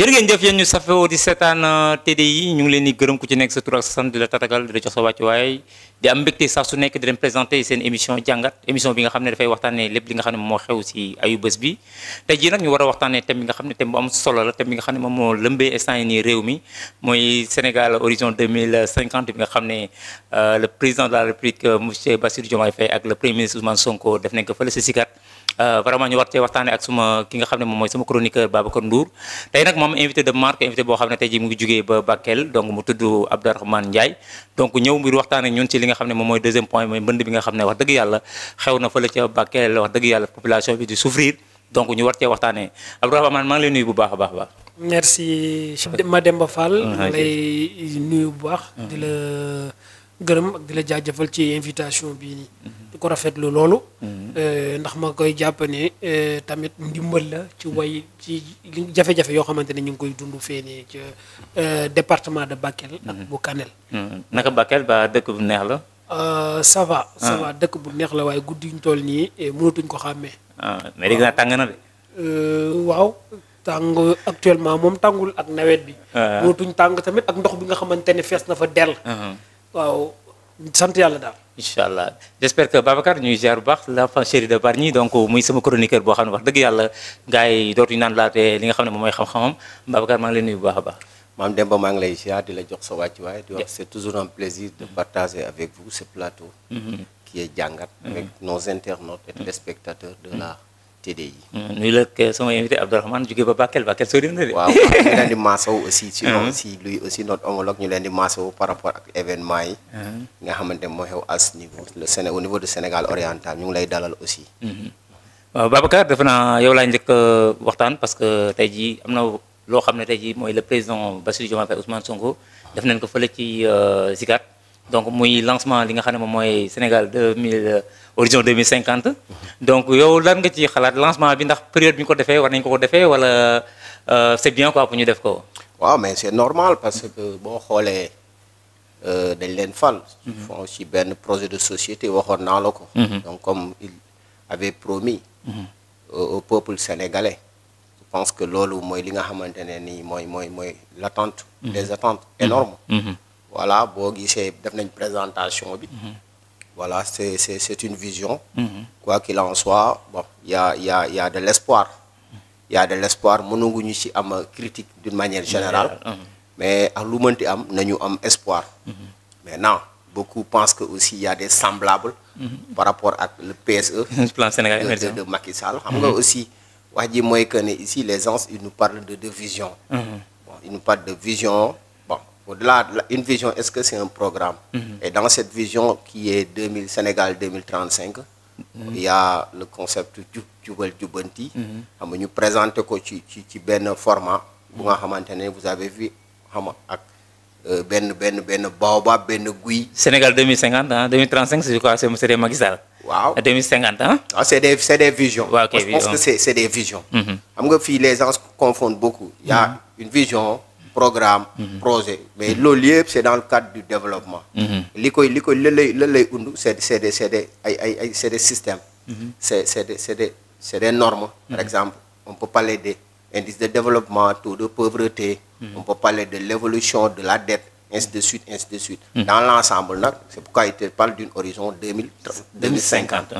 jërë ngeen jëf yéen ñu safoo di seetaan TDI ñu ngi leen di gërëm ku ci nekk sa tur ak sa sant di la tatagal di la jox sa wàccuwaay di am mbégte sax su nekk di leen présenté seen émission jàngat émission bi nga xam ne dafay waxtaanee lépp li nga xam ne moo xew si ayu bés bi tey jii nag ñu war a waxtaanee thème bi nga xam ne thème bu am solo la thème bi nga xam ne moom moo lëmbee instant yi nii réew mi mooy Sénégal horizon 2050 bi nga xam ne le président de la République monsieur Bassirou Diomaye Faye ak le premier ministre Ousmane Sonko def nañ ko fële si Sikat vraiment ñu war cee waxtaanee ak suma ki nga xam ne moom mooy sama chroniqueur Babacar Ndour tey nag moom invité de marque invité boo xam ne tey jii mu ngi jugee ba Bakel donc mu tudd Abdourahmane Ndiaye donc ñëw mbir waxtaan ak ñun ci li nga xam ne moom mooy deuxième point mooy mbënd bi nga xam ne wax dëgg yàlla xew na fële ca Bakel wax dëgg yàlla population bi di souffrir donc ñu war cee waxtaanee Abdourahmane maa ngi lay nuyu bu baax a baax. merci Mademba Fall. maa lay nuyu bu baax. di la gërëm ak di la jaajëfal ci invitation bii nii. di ko rafetlu loolu. ndax ma koy jàpp ne tamit ndimbal la ci way ci jafe-jafe yoo xamante ne ñu ngi koy dund feenee ci département de Bakel. ak bu Kanel. naka Bakel ba dëkk bu neex la. ça va dëkk bu neex la waaye guddi ñu toll nii mënatuñ ko xàmmee. mais dégg naa tàng na de. waaw. tàng actuellement moom tàngul ak nawet bi. mënatuñ tàng tamit ak ndox bi nga xamante ne fees na fa dell. waaw sant yàlla daal. incha allah j'espère que Babacar ñuy ziar bu baax l'enfant chéri de Bargny donc muy sama chroniqueur boo xam ne wax dëgg yàlla gars yi dootuñu naan laate li nga xam ne moom mooy xam-xamam Babacar maa ngi lay nuyu bu baax a baax. Mame Demba maa ngi lay ziar di la jox sa wàccuwaay di wax c'est toujours un plaisir de partager avec vous ce plateau. qui est jàngat. avec nos internautes et téléspectateurs de la TDI. nuyu la sama invité Abdourahmane jógee ba Bakel sori na de. waaw ñu leen di maasawu aussi. sinon aussi lui aussi notre homologue ñu leen di maasawu par rapport ak événement yi. nga xamante ne moo xew à ce niveau au niveau du Sénégal oriental ñu ngi lay dalal aussi. waaw Babacar defe naa yow laa njëkk waxtaan parce que tey jii am na loo xam ne tey jii mooy le président Bassirou Diomaye Faye Ousmane Sonko def nañ ko fële ci Sikat donc muy lancement li nga xam ne moom mooy Sénégal horizon 2050 donc yow lan nga ci xalaat lancement bi ndax période bi ñu ko defee war nañ ko defee wala c'est bien quoi pour ñu def ko. waaw mais c'est normal parce que boo xoolee dañ leen fal. font ci benn projet de société waxoon naa la ko. donc comme il avait promis. au peuple sénégalais. je pense que loolu mooy li nga xamante ne nii mooy l'attente. des attentes énormes. voilà boo gisee def nañ présentation bi. voilà c'est une vision. quoi qu'il en soit bon y a de l'espoir. y a de l'espoir mënuñu ci am critique d'une manière générale. mais ak lu mënti am nañu am espoir. maintenant beaucoup pensent que aussi y a des semblables. par rapport ak le PSE. plan Sénégal émergent de Macky Sall. xam nga aussi wax ji mooy que ne ici les gens ils nous parlent de vision. bon ils nous parlent de vision. Au-delà, une vision, est-ce que c'est un programme? Et dans cette vision qui est Sénégal 2035, il y a le concept Jubal Jubanti. Nous présentons ci benn format. Vous avez vu, ben baobab, ben gui. Sénégal 2050, hein, 2035, c'est quoi? C'est Macky Sall. Wow. 2050, hein? Ah, c'est des visions. Ouais, okay, je pense que c'est des visions. Les gens confondent beaucoup. Il y a une vision. Programme, projet, mais le lieu c'est dans le cadre du développement. C'est des systèmes, c'est des normes. Par exemple, on peut parler des indices de développement, taux de pauvreté, on peut parler de l'évolution de la dette, ainsi de suite, ainsi de suite. Dans l'ensemble, c'est pourquoi il te parle d'une horizon 2050.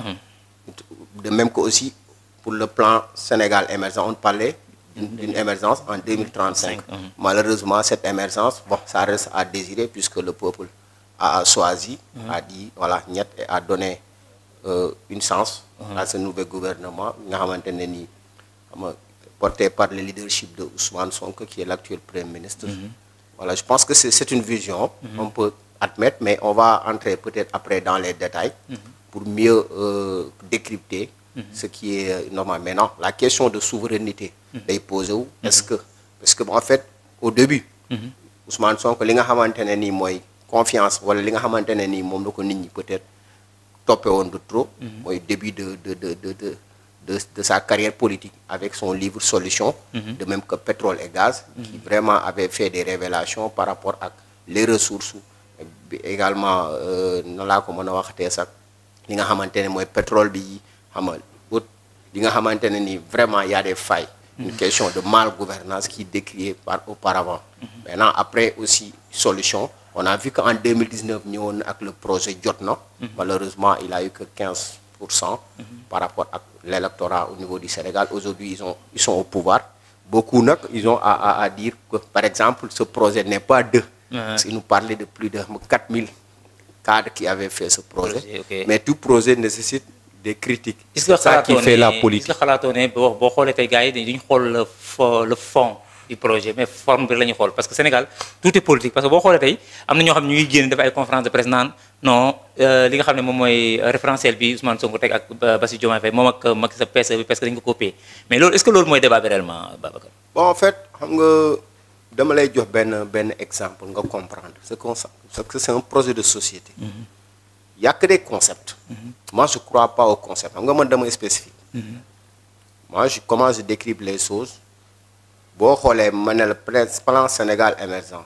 De même que aussi pour le plan Sénégal émergent, on parlait d'une émergence en 2035. Malheureusement, cette émergence, bon, ça reste à désirer puisque le peuple a choisi, a dit, voilà, Niet, et a donné une chance à ce nouveau gouvernement, porté par le leadership de Ousmane Sonko, qui est l'actuel Premier ministre. Voilà, je pense que c'est une vision, on peut admettre, mais on va entrer peut-être après dans les détails pour mieux décrypter ce qui est normal. Maintenant, la question de souveraineté est posée où? Parce que en fait, au début, Ousmane Sonko, li nga xamantene ni moy confiance wala li nga xamantene ni mom lako nit ñi peut-être topé won de trop moy début de sa carrière politique avec son livre Solution, de même que Pétrole et Gaz, qui vraiment avait fait des révélations par rapport à les ressources également non la ko mëna waxté sax li nga xamantene moy pétrole bi li nga xamantene ni vraiment y a des failles une question de mal-gouvernance qui décriait auparavant. Maintenant, après aussi, solution, on a vu qu'en 2019, nous, avec le projet Jotna, malheureusement, il a eu que 15% par rapport à l'électorat au niveau du Sénégal. Aujourd'hui, ils sont au pouvoir. Beaucoup, ils ont à dire que, par exemple, ce projet n'est pas d'eux. Parce qu'ils nous parlaient de plus de 4000 cadres qui avaient fait ce projet. Mais tout projet nécessite des critiques. C'est ça qui fait la politique. Est-ce que le fond du projet, mais forme bi lañu xol parce que Sénégal tout est politique parce que bo xolé tay amna ñoo xam ñuy génn def ay conférence de presse nan non li nga xamné mom moy référentiel bi Ousmane Sonko tek ak Bassirou Diomaye Faye mom ak Macky Sall PC bi parce que dañ ko copier mais loolu est-ce que loolu moy débat bi réellement Babacar? Bon en fait xam nga dama lay jox ben exemple nga comprendre ce concept parce que c'est un projet de société. Il y a que des concepts. Moi je crois pas aux concepts. Xam nga man dama spécifique. Moi comment je décris les choses. Bon, le plan Sénégal émergent,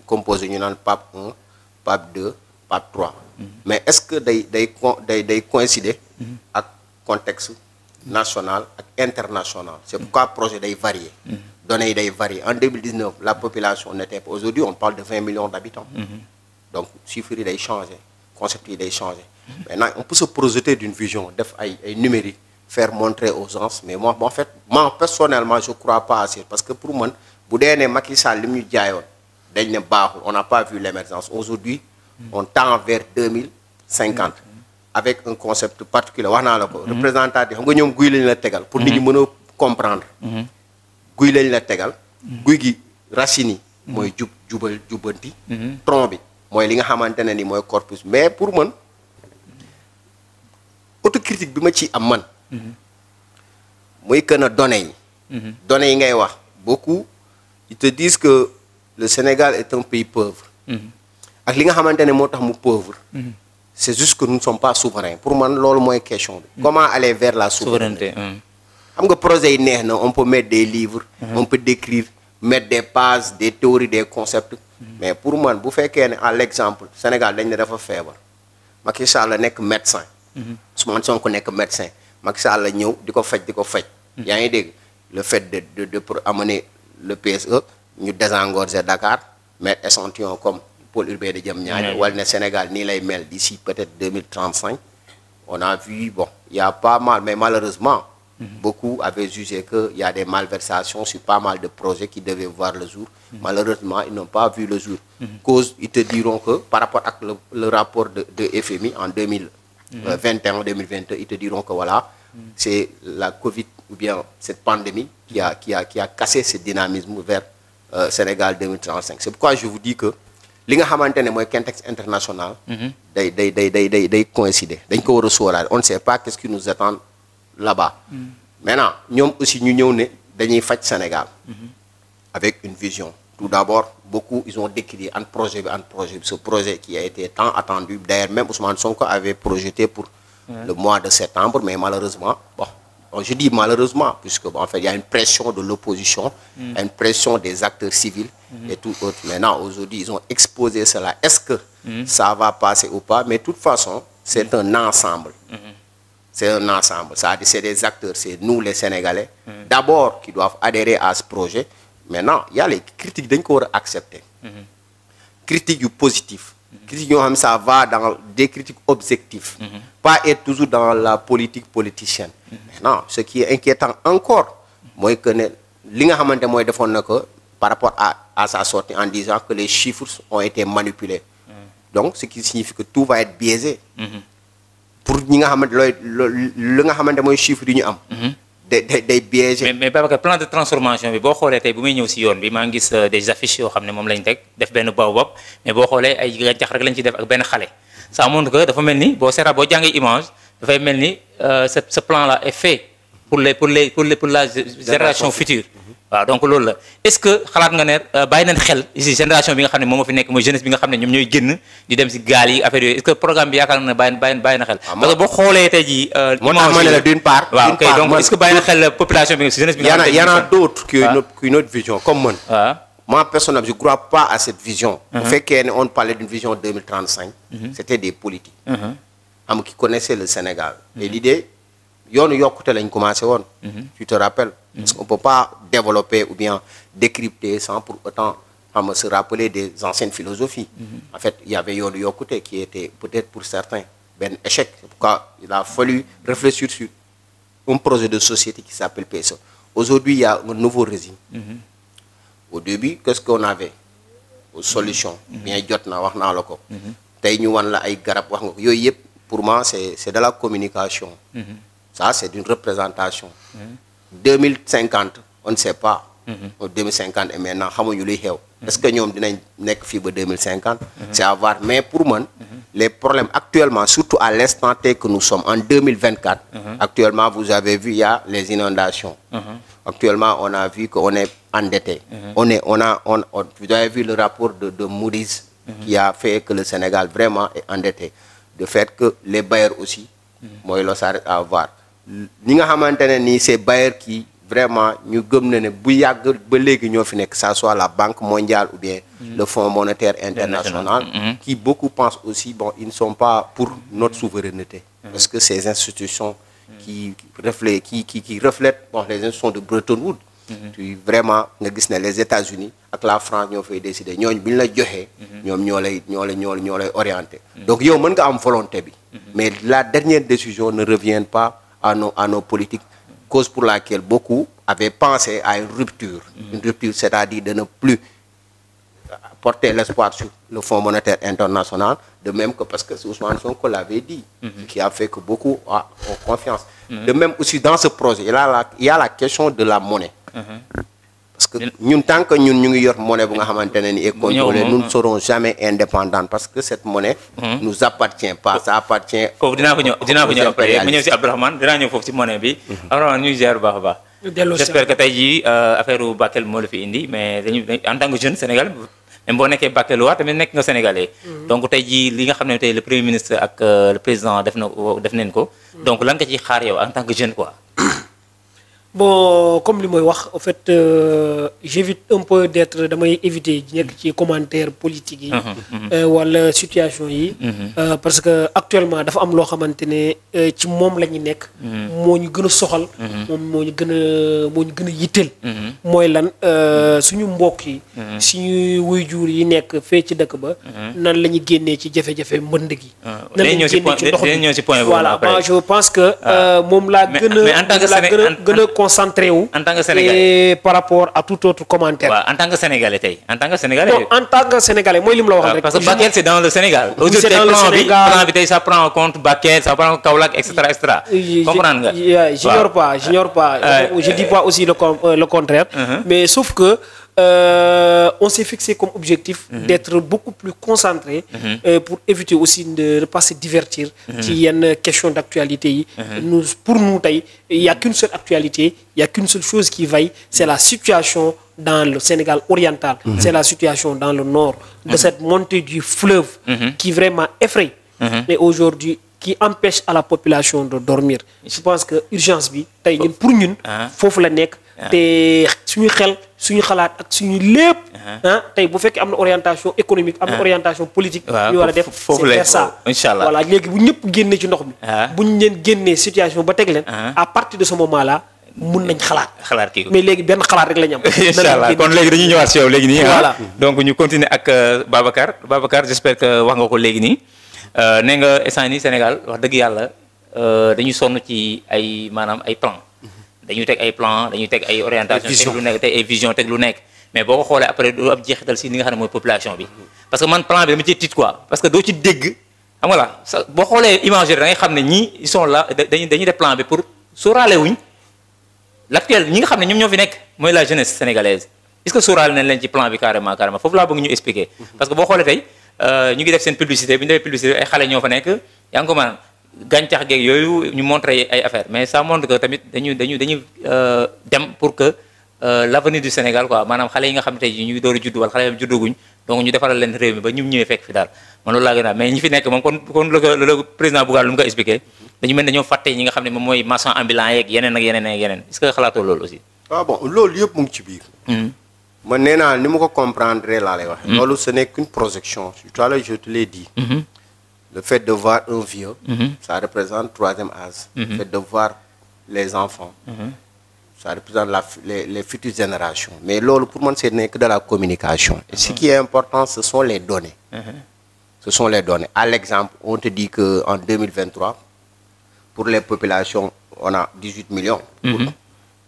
composé de PAP 1, PAP 2, PAP 3. Mais est-ce que they coïncide avec le contexte national et international? C'est pourquoi le projet est varié. Données varient. En 2019, la population n'était pas. Aujourd'hui, on parle de 20 millions d'habitants. Donc, le chiffre est changé, le concept est changé. Maintenant, on peut se projeter d'une vision numérique. Faire montrer aux gens, mais moi en fait moi personnellement je crois pas assez parce que pour moi bu dee ne Macky Sall li mu jaayoon dañ ne baaxul on n'a pas vu l'émergence aujourd'hui on tend vers 2050 avec un concept particulier wax naa la ko représentatif xam nga ñoom guy lañ la tegal pour nit ñi mën a comprendre guy lañ la tegal guy gi racine yi mooy jubanti tronc bi mooy li nga xamante ne ni mooy corpus mais pour man autocritique bi ma ci am man muy que na données yi ngay wax beaucoup ils te disent que le Sénégal est un pays pauvre ak li nga xamante ne moo tax mu pauvre c'est juste que nous ne sommes pas souverains pour man loolu mooy question bi comment aller vers la souveraineté xam nga projet yi neex na on peut mettre des livres on peut décrire mettre des bases des théories des concepts mais pour man bu fekkee ne à l'exemple Sénégal dañ ne dafa feebar Macky Sall la nekk médecin Ousmane Sonko nekk médecin Macky Sall la ñëw di ko faj yaa ngi dégg le fait de amener le PSE ñu désengorger Dakar mettre échantillon comme pôle urbain de Diamniadio wala ne Sénégal nii lay mel d'ici peut-être 2035 on a vu bon il y a pas mal mais malheureusement beaucoup avaient jugé que il y a des malversations sur pas mal de projets qui devaient voir le jour malheureusement ils n'ont pas vu le jour cause ils te diront que par rapport à le rapport de FMI en 2021-2022 ils te diront que voilà c'est la Covid ou bien cette pandémie qui a cassé ce dynamisme vers Sénégal 2035. C'est pourquoi je vous dis que li nga xamante ne mooy contexte international day coïncider dañ ko war a sóoraale on ne sait pas qu'est-ce qui nous attend là-bas maintenant ñoom aussi ñu ñëw ne dañuy faj Sénégal avec une vision tout d'abord beaucoup ils ont décrit un projet ce projet qui a été tant attendu d'ailleurs même Ousmane Sonko avait projeté pour le mois de septembre mais malheureusement bon je dis malheureusement puisque bon, en fait il y a une pression de l'opposition une pression des acteurs civils et tout autre maintenant aujourd'hui ils ont exposé cela est-ce que ça va passer ou pas mais de toute façon c'est un ensemble c'est un ensemble c'est des acteurs c'est nous les Sénégalais d'abord qui doivent adhérer à ce projet maintenant il y a les critiques dañ ko war a accepter critiques positives critiques ça va dans des critiques objectives pas être toujours dans la politique politicienne maintenant ce qui est inquiétant encore moi que li nga xamante mooy defoon na ko par rapport à sa sortie en disant que les chiffres ont été manipulés donc ce qui signifie que tout va être biaisé pour ñi nga xamante li nga xamante mooy chiffres yi ñu am day biaisé mais Babacar plan de transformation bi boo xoolee tey bu muy ñëw si yoon bi maa ngi gis des affiches yoo xam ne moom lañ teg def benn baobab mais boo xoolee ay gàncax rek lañ ci def ak benn xale ça montre que dafa mel ni boo seera boo jàngee image dafay mel ni ce plan là est fait pour la génération future waaw donc loolu la est-ce que xalaat nga ne bàyyi nañ xel ici génération bi nga xam ne moom moo fi nekk mooy jeunesse bi nga xam ne ñoom ñooy génn di dem si gaal yi affaire yooyu est-ce que programme bi yaakaar na bàyyi na xel parce que boo xoolee tey jii moo tax ma ne la d'une part waaw ok donc est-ce que bàyyi na xel population bi si jeunesse bi nga xam ne y en a d'autres qui ont une autre vision comme man moi personnellement je crois pas à cette vision bu fekkee on parlait d'une vision 2035 c'était des politiques qui connaissaient le Sénégal et l'idée yoonu yokkute lañ commencé woon. Tu te rappelles. Parce qu'on peut pas développer ou bien décrypter sans pour autant se rappeler des anciennes philosophies. En fait, il y avait yoonu yokkute qui était peut-être pour certains ben échec. C'est pourquoi il a fallu réfléchir sur un projet de société qui s'appelle PSE. Aujourd'hui, il y a un nouveau régime. Au début, qu'est-ce qu'on avait? Aux solutions. Bien jot na wax naa la ko. Tey ñu wan la ay garab wax nga ko yooyu yëpp pour moi c'est de la communication. Ça c'est d'une représentation. 2050 on ne sait pas. 2050 et maintenant xamuñu luy xew. Est-ce que ñoom dinañ nekk fii ba 2050? C'est à voir mais pour man les problèmes actuellement surtout à l'instant T que nous sommes en 2024. Actuellement vous avez vu il y a les inondations. Actuellement on a vu qu'on est endetté. Vous avez vu le rapport de Moody's qui a fait que le Sénégal vraiment est endetté. De fait que les bailleurs aussi. mooy loo ça à voir. Ñi nga xamante ne nii ces bailleurs qui vraiment ñu gëm na ne bu yàgg ba léegi ñoo fi nekk que ça soit la Banque mondiale ou bien le Fonds monétaire international qui beaucoup pensent aussi bon ils ne sont pas pour notre souveraineté parce que ces institutions qui reflètent bon les institutions de Bretton Woods tu vraiment nga gis ne les États-Unis ak la France ñoo fay décider ñooñu bi ñu la joxee ñoom ñoo lay orienté donc yow mën nga am volonté bi mais la dernière décision ne revient pas à nos politiques cause pour laquelle beaucoup avaient pensé à une rupture c'est-à-dire de ne plus porter l'espoir sur le Fonds monétaire international de même que parce que Ousmane Sonko l'avait dit qui a fait que beaucoup ont confiance de même aussi dans ce projet il y a la question de la monnaie parce que ñun tant que ñun ñu ngi yor monnaie bu nga xamante ne ni est contrôlée nous ne serons jamais indépendants parce que cette monnaie nous appartient pas ça appartient foofu dinaa ko ñëw après ma ñëw si Abdourahmane dinaa ñëw foofu si monnaie bi Abdourahmane ñu ziar bu baax a baax j'espère que tey jii affaire u Bakel moo la fi indi mais dañu en tant que jeune Sénégal même boo nekkee Bakelois tamit nekk nga Sénégalais donc tey jii li nga xam ne tey le premier ministre ak le président def nañ ko donc lan nga ciy xaar yow en tant que jeune quoi. Bon comme li mooy wax en fait j'évite un peu d'être damay éviter nekk ci commentaire politique yi wala situation yi parce que actuellement dafa am loo xamante ne ci moom la ñu nekk moo ñu gën a soxal moom moo ñu gën a yitteel mooy lan suñu mbokk yi suñu waajur yi nekk fee ci dëkk ba nan la ñu génnee ci jafe-jafe mbënd gi nan la ñu génnee ci ndox bi voilà je pense que moom laa gën a concentré wu en tant que Sénégalais et par rapport à tout autre commentaire. waaw en tant que Sénégalais tey en tant que Sénégalais. non en tant que Sénégalais mooy li mu la wax rek. parce que Bakel c'est dans le Sénégal. c'est dans le Sénégal plan bi tey ça prend en compte Bakel ça prend Kaolack et cetera. comprendre nga. j'ignore pas. je dis pas aussi le contraire. mais sauf que. On s'est fixé comme objectif d'être beaucoup plus concentré pour éviter aussi de ne pas se divertir ci yenn question d'actualité yi pour nous tey il y a qu'une seule actualité il y a qu'une seule chose qui vaille c'est la situation dans le Sénégal oriental c'est la situation dans le nord de cette montée du fleuve qui vraiment effraie mais aujourd'hui qui empêche à la population de dormir je pense que urgence bi tey ñun pour ñun foofu la nekk te suñu xel suñu xalaat ak suñu lépp tey bu fekkee am na orientation économique am na orientation politique ñu war a def c'est faire ça inchallah voilà léegi bu ñëpp génnee ci ndox mi bu ñu leen génnee situation ba teg leen à partir de ce moment là mun nañ xalaat kii mais léegi benn xalaat rek la ñu am inchallah kon léegi dañuy ñëwaat si yow léegi nii voilà donc ñu continuer ak Babacar j'espère que wax nga ko léegi nii nee nga instant nii Sénégal wax dëgg yàlla dañuy sonn ci ay maanaam ay plan dañuy teg ay plan dañuy teg ay orientation teg lu nekk teg ay vision teg lu nekk mais boo ko xoolee après doo am jeexital si li nga xam ne mooy population bi parce que man plan bi dama ci tiit quoi parce que doo ci dégg xam nga la boo xoolee imaginaire da ngay xam ne ñii ils sont là dañuy def plan bi pour sóoraale wuñ l'actuel ñi nga xam ne ñoom ñoo fi nekk mooy la jeunesse sénégalaise est-ce que sóoraale nañ leen ci plan bi carrément foofu laa bëgg ñu expliquer parce que boo xoolee tey ñu ngi def seen publicité bu ñu defee publicité ay xale ñoo fa nekk yaa ngi ko maanaam gàncax geeg yooyu ñu montré ay affaires mais ça montre que tamit dañuy dem pour que l'avenir du Sénégal quoi maanaam xale yi nga xam ne tey ñu ngi door a judd wala xale yi juddaguñ donc ñu defaral leen réew mi ba ñu ñëwee fekk fi daal man loolu laa gën a mais ñi fi nekk moom kon le président Bougane lu mu ko expliqué dañu mel dañoo fàtte ñi nga xam ne moom mooy marchand ambulant yeeg yeneen ak yeneen est-ce que xalaatoo loolu aussi. waaw bon loolu yëpp mu ngi ci biir. man nee naa ni ma ko comprendre laa lay wax. loolu ce n'est qu'une projection tout à l'heure je te l'ai dit. Le fait de voir un vieux, ça représente troisième âge. Le fait de voir les enfants. Ça représente les futures générations. Mais pour moi, ce n'est que de la communication. Et ce qui est important, ce sont les données. Ce sont les données. À l'exemple, on te dit qu'en 2023, pour les populations, on a 18 millions.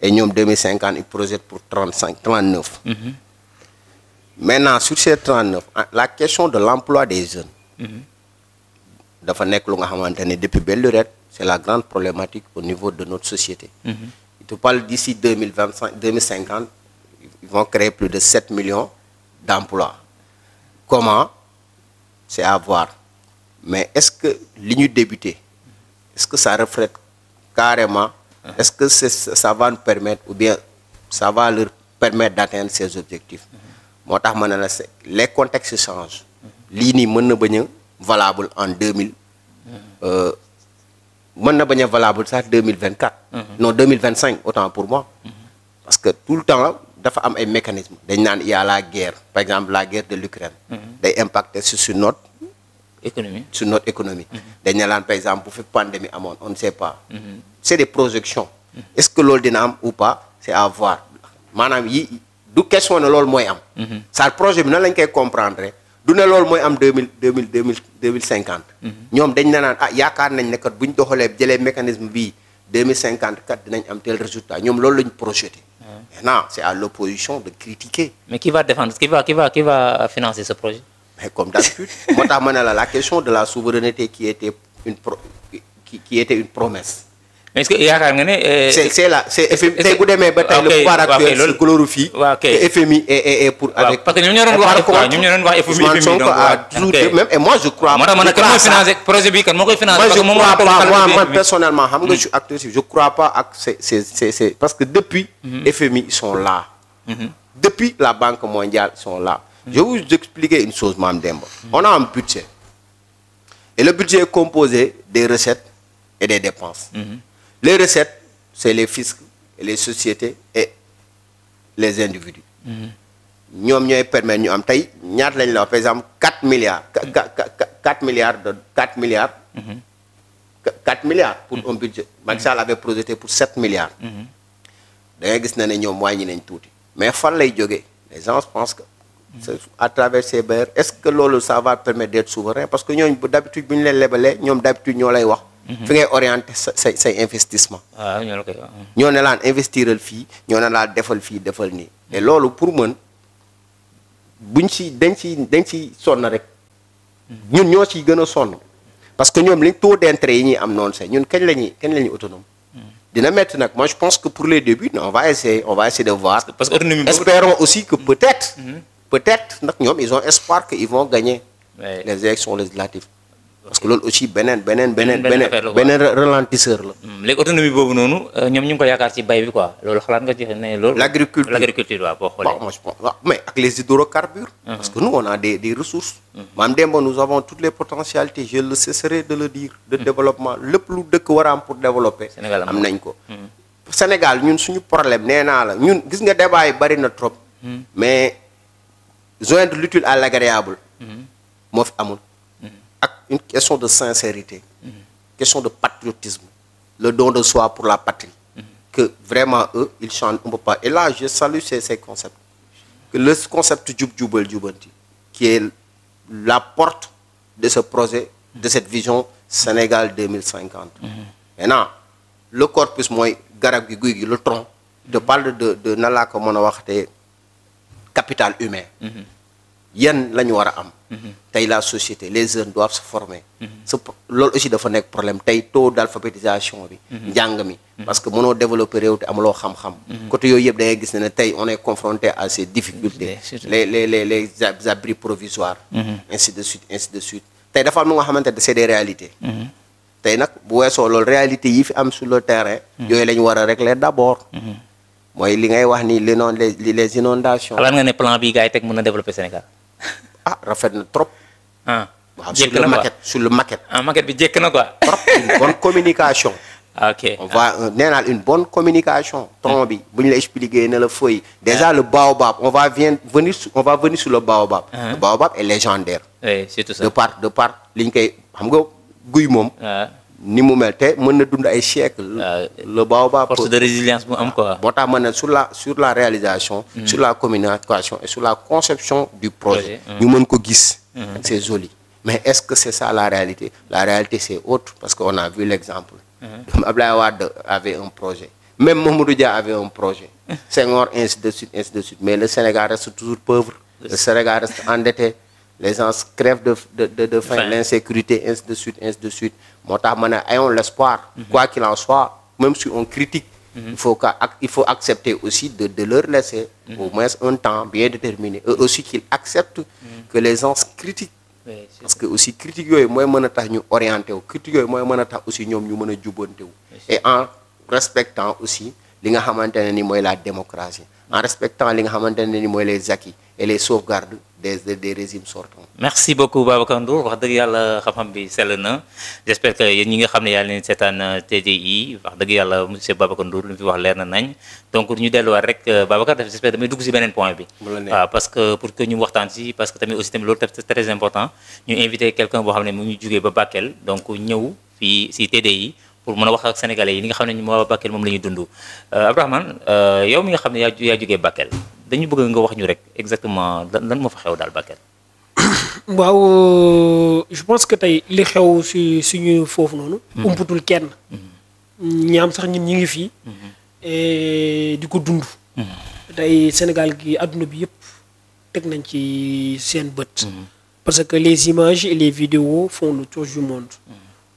Et nous, en 2050, ils projettent pour 39. Maintenant, sur ces 39, la question de l'emploi des jeunes, depuis belle lurette, c'est la grande problématique au niveau de notre société. Ils te parlent d'ici 2050, ils vont créer plus de 7 millions d'emplois. Comment? C'est à voir. Mais est-ce que l'Union débuté, est-ce que ça reflète carrément, est-ce que ça va nous permettre, ou bien ça va leur permettre d'atteindre ces objectifs? Les contextes changent. L'INI est valable en 2000. Valable ça 2024. Non, 2025, autant pour moi. Parce que tout le temps, il y a un mécanisme. Il y a la guerre. Par exemple, la guerre de l'Ukraine. Elle impacte sur notre économie. Par exemple, pour faire pandémie, on ne sait pas. C'est des projections. Est-ce que l'ol dynam ou pas? C'est à voir. D'où question de l'ol moyen. Ça, le projet, nous allons comprendre. D'où ne l'ol moyen 2050. Nous avons dit qu'il y a un mécanisme 2054 dinañ am tel résultat ñom loolu lañ projeté. Maintenant c'est à l'opposition de critiquer. Mais qui va défendre, qui va financer ce projet? Mais comme d'habitude, la question de la souveraineté qui était une promesse. Mais est-ce que yaakaar nga né c'est FMI tay bu démé ba tay le pouvoir actuel se glorifie que FMI est pour avec parce que ñom ñoo doon wax FMI même et moi je crois moi kan financer projet bi kan mo koy financer parce que moi personnellement xam nga je suis acteur je crois pas à c'est parce que depuis FMI ils sont là. Depuis la Banque mondiale ils sont là. Je vais vous expliquer une chose Mame Demba. On a un budget. Et le budget est composé des recettes et des dépenses. Les recettes, c'est les fiscs, et les sociétés et les individus. Nous permettent, par exemple, 4 milliards pour un budget. Macky Sall avait projeté pour 7 milliards. Mais les gens pensent que à travers ces BR, est-ce que ça va permettre d'être souverain? Parce que nous, d'habitude, nous avons fait orienter ces investissements. Nous avons investir le fi, nous avons défal ni. Et là, pour moi, si sonn rek ñun ñoo ci gëna sonn parce que ñom li taux d'intérêt yi ñi am non c'est ñun kañ lañuy autonome dina metti nak. Moi je pense que pour les débuts on va essayer de voir parce que autonomie espérons aussi que peut-être nak ñom ils ont espoir qu'ils vont gagner les élections législatives parce que l'autre aussi benen ralentisseur la. Léegi autonomie boobu noonu ñoom ñu ngi ko yaakaar ci bay bi quoi loolu xalaat nga ci ne loolu. l'agriculture waaw boo xoolee. Moi je pense mais avec les hydrocarbures. Parce que nous on a des ressources. Mame Demba nous avons toutes les potentialités je ne cesserai de le dire. de développement lépp lu dëkk war a am pour développer. Sénégal am nañ ko. Sénégal ñun suñu problème nee naa la ñun gis nga débat yi bari na trop. mais joindre l'utile à l'agréable. moo fi amul. Une question de sincérité, question de patriotisme, le don de soi pour la patrie, que vraiment eux, ils chantent, on peut pas. Et là, je salue ces concepts. Que le concept Djoub Djoubel Djoubanti, qui est la porte de ce projet, de cette vision Sénégal 2050. Maintenant, le corpus, moi, Garab Guigui, le tronc, je parle de Nala, comme on a dit, capital humain. Yen la ñu war a am. Tey la société les jeunes doivent se former. loolu aussi dafa nekk problème tey taux d'alphabétisation bi. njàng mi parce que mënoo développer réew te amuloo xam-xam. côté yooyu yëpp da ngay gis ne tey on est confronté à ces difficultés. les abris provisoires. ainsi de suite tey dafa am lu nga xamante ne c'est des réalités. tey nag bu weesoo loolu réalité yi fi am sur le terrain. yooyu la ñu war a régler d'abord. mooy li ngay wax ni les inondations. xalaat nga ne plan bi gars yi teg mën na développer Sénégal. Rafet na trop. Wow, sur le maquette. Maquette bi jekk na quoi. Trop une bonne communication. OK. On va une bonne communication. Tronc bi buñ la expliquer ne la feuille. Déjà le baobab, on va venir sur le baobab. Le baobab est légendaire. Oui, c'est tout ça. De part liñ koy xam nga guy mom. ni mu mel te mën na dund ay siècles. Le baobab force de résilience bu am quoi. moo tax ma ne sur la réalisation. sur la communication et sur la conception du projet. ñu mën ko gis. c'est joli mais est-ce que c'est ça la réalité? La réalité c'est autre parce qu'on a vu l'exemple. Abdoulaye Wade avait un projet. Même Mamadou Dia avait un projet. Senghor, ainsi de suite, ainsi de suite. Mais le Sénégal reste toujours pauvre. Le Sénégal reste endetté. Les gens crèvent de faim, l'insécurité, ainsi de suite, ainsi de suite. Ayons l'espoir. Quoi qu'il en soit, même si on critique, il faut accepter aussi de leur laisser au moins un temps bien déterminé. Eux aussi qu'ils acceptent que les gens critiquent. Parce que aussi critique yooyu mooy mën a tax ñu orienté wu critique yooyu mooy mën a tax aussi ñoom ñu mën a jubbante wu et en respectant aussi li nga xamante ne ni mooy la démocratie en respectant li nga xamante ne ni mooy les acquis et les sauvegardes des régimes sortants. Merci beaucoup Babacar Ndour wax dëgg yàlla xam-xam bi sell na j'espère que yéen ñi nga xam ne yàlla leen seetaan TDI wax dëgg yàlla monsieur Babacar Ndour lu mu fi wax leer na nañ donc ñu delluwaat rek Babacar daf j'espère damay dugg si beneen point bi. waaw parce que pour que ñu waxtaan si parce que tamit aussi tamit loolu c'est très important ñu invité quelqu'un boo xam ne mu ngi jugee ba Bakel donc ñëw fii si TDI pour mën a wax ak sénégalais yi li nga xam ne waa Bakel moom la ñuy dund Abdourahmane yow mi nga xam ne yaa jugee Bakel dañu bëgg nga wax ñu rek exactement lan moo fa xew daal Bakel. waaw je pense que tey li xew si suñu foofu noonu. umputul kenn. ñaam sax ñun ñi ngi fii. di ko dund. tey Sénégal gi àdduna bi yëpp teg nañ ci seen bët. parce que les images et les vidéos font le tour du monde.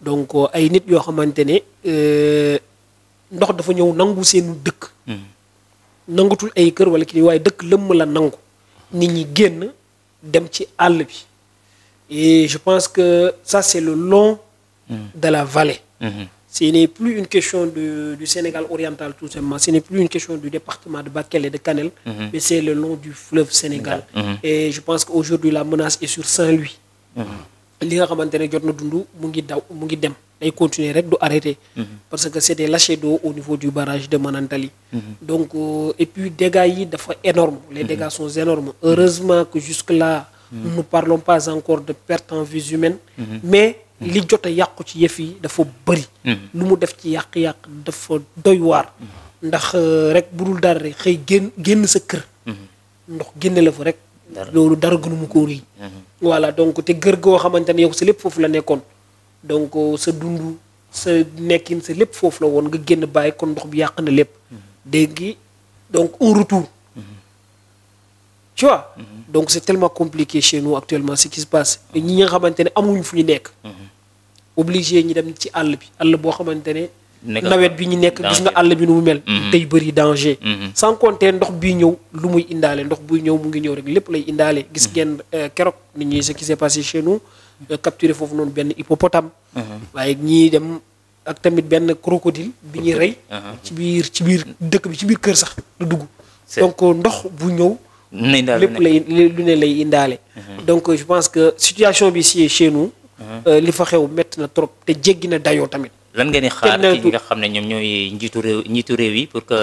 donc ay nit yoo xamante ne ndox dafa ñëw nangu seenu dëkk. nangutul ay kër wala kii waaye dëkk lëmm la nangu nit ñi génn dem ci àll bi et je pense que ça c'est le long de la vallée. Ce n'est plus une question du Sénégal oriental tout simplement, ce n'est plus une question du département de Bakel et de Kanel, mais c'est le long du fleuve Sénégal. Et je pense qu'aujourd'hui la menace est sur Saint-Louis. li nga xamante ne jot na dund mu ngi dem day continuer rek du arrêter parce que c'est des lâchers d'eau au niveau du barrage de Manantali. Donc et puis dégâts yi dafa énorme, les dégâts sont énormes. Heureusement que jusque là nous ne parlons pas encore de perte en vies humaines, mais li jot a yàqu ci yëf yi dafa bëri. lu mu def ci yàq-yàq dafa doy waar. ndax rek budul dara rek xëy génn sa kër ndox génne la fa rek loolu dara gënu mu ko rëy. Voilà donc te kër goo xamante ne yow sa lépp foofu la nekkoon donc sa dund sa nekkin sa lépp foofu la woon nga génn bàyyi kon ndox bi yàq na lépp. dégg donc un retour. Tu vois. Donc c'est tellement compliqué chez nous actuellement ce qui se passe ñi nga xamante ne amuñ fu ñu nekk. obligé ñi dem ci àll bi àll boo xamante ne. nawet bi ñu nekk gis nga àll bi nu mu mel. tey bëri danger. sans compter ndox bii ñëw lu muy indaale ndox buy ñëw mu ngi ñëw rek lépp lay indaale. gis ngeen keroog nit ñi ce qui s'est passé chez nous capturé foofu noonu benn hippopotame. waaye ñii dem ak tamit benn crocodile bi ñuy rey. ci biir dëkk bi ci biir kër sax lu dugg. donc ndox bu ñëw. lépp lu ne lay indaale. donc je pense que situation bi si chez nous. li fa xew métti na trop te jéggi na dayoo tamit. lan ngeen di xaar ci ñi nga xam ne ñoom ñooy njiitu réew yi pour que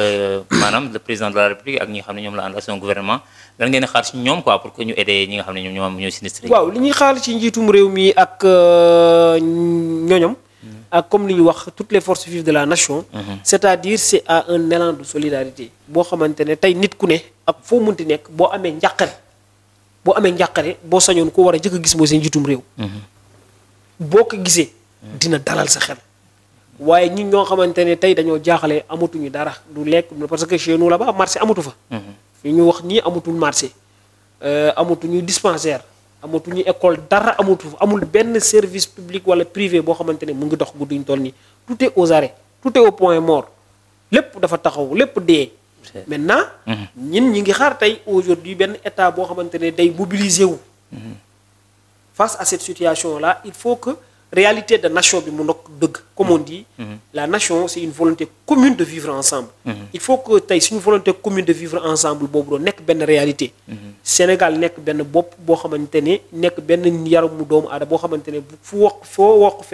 maanaam le président de la République ak ñi nga xam ne ñoom la ànd ak son gouvernement lan ngeen di xaar ci ñoom quoi pour que ñu aider ñi nga xam ne ñoom ñooy sinistré. waaw li ñuy xaar ci njiitum réew mi ak ñoñom ak comme li ñu wax toutes les forces vives de la nation. c'est-à-dire c'est à un élan de solidarité boo xamante ne tey nit ku ne ak foo munti nekk boo amee njàqare boo sañoon ko war a jëkk a gis mooy seen njiitum réew. boo ko gisee dina dalal sa xel. waaye ñi ñoo xamante ne tey dañoo jaaxale amatuñu dara du lekk parce que chez nous là-bas marché amatu fa. fi ñu wax nii amatul marché amatuñu dispensaire amatuñu école dara amul benn service public wala privé boo xamante ne mu ngi dox gudduñ toll nii tout est aux arrêts tout est au point mort lépp dafa taxaw lépp dee. maintenant ñi ngi xaar tey aujourd'hui benn état boo xamante ne day mobiliser wu. Face à cette situation-là, il faut que réalité de nation bi mu nok dëgg comme on dit. La nation c'est une volonté commune de vivre ensemble. Il faut que tey suñu volonté commune de vivre ensemble boobu doon nekk benn réalité. Sénégal nekk benn bopp boo xamante ne nekk benn yaramu doomu aadama boo xamante ne foo wax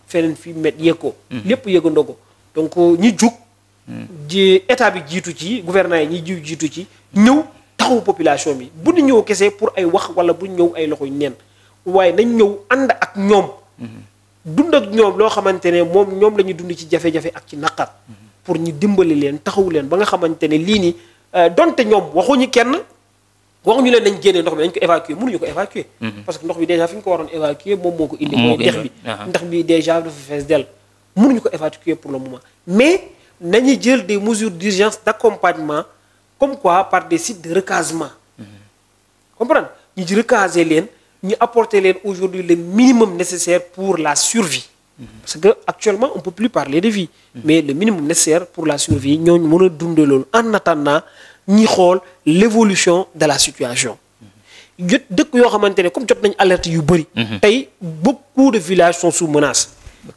feneen fi met yëg ko. lépp yëgandoo ko donc ñi jug. ji état bi jiitu ci gouvernement yi ñi jiitu ci ñëw taxawu population bi bu ñu ñëw kese pour ay wax wala bu ñu ñëw ay loxo yu neen. waaye nañ ñëw ànd ak ñoom dund ak ñoom loo xamante ne ñoom la ñuy dund ci jafe-jafe ak ci naqar pour ñu dimbali leen taxawu leen ba nga xamante ne lii nii donte ñoom waxuñu leen nañ génne ndox mi dañ ko évacuer mënuñu ko évacuer parce que ndox bi déjà fi ñu ko waroon évacuer moom moo ko indi mooy ndox bi déjà dafa fees dell mënuñu ko évacuer pour le moment mais nañu jël des mesures d'urgence d'accompagnement comme quoi par des sites de recasement comprendre ñu ci recaser leen ñu apporter leen aujourd'hui le minimum nécessaire pour la survie parce que actuellement on peut plus parler de vie mais le minimum nécessaire pour la survie ñooñu mën a dundee loolu en attendant ñi xool l'évolution de la situation dëkk yoo xamante ne comme jot nañ alerte yu bëri tey beaucoup de villages sont sous menace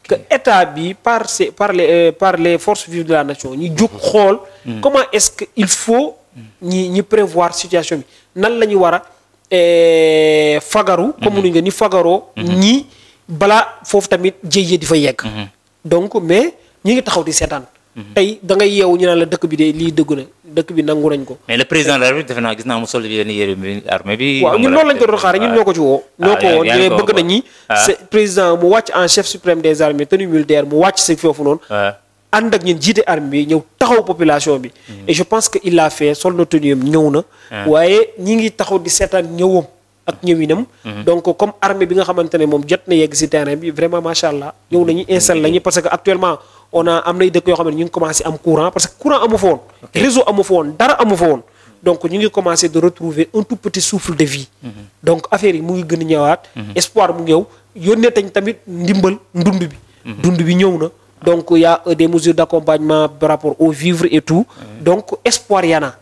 que état bi par les forces vives de la nation ñu jóg xool comment est-ce que il faut ñi prévoir situation bi nan la ñu war a fagaru comme nuñ nga ni fagaroo ñi balaa foofu tamit jéyee di fa yegg donc mais ñi ngi taxaw di seetaan tey da ngay yeewu ñu naan la dëkk bi de lii dëgg na dëkk bi nangu nañ ko. mais le président de la République defe naa gis naa mu sol yenn yére armée bi. waaw ñun loolu lañ ko doon xaaree ñun ñoo ko ci woo. ñoo ko woo ñu bëgg nañ ñi. président mu wàcc en chef suprême des armées tenue militaire mu wàcc si foofu noonu. ànd ak ñun jiite armée bi ñëw taxaw population bi. et je pense que il l'a fait sol na tenue am ñëw na. waaye ñi ngi taxaw di seetaan ñëwam ak ñëwinam. donc comme armée bi nga xamante ne moom jot na yegg si terrain bi vraiment macha allah ñëw nañu installé lañu parce que actuellement. am nay dëkk yoo xam ne ñu ngi commencé am courant parce que courant amu fa woon réseau amu fa woon dara amu fa woon donc ñu ngi commencé de retrouver un tout petit souffle de vie donc affaire yi mu ngi gën a ñëwaat espoir mu ñëw yónnee tamit ndimbal dund bi ñëw na donc y a des mesures d'accompagnement par rapport aux vivres et tout donc espoir yana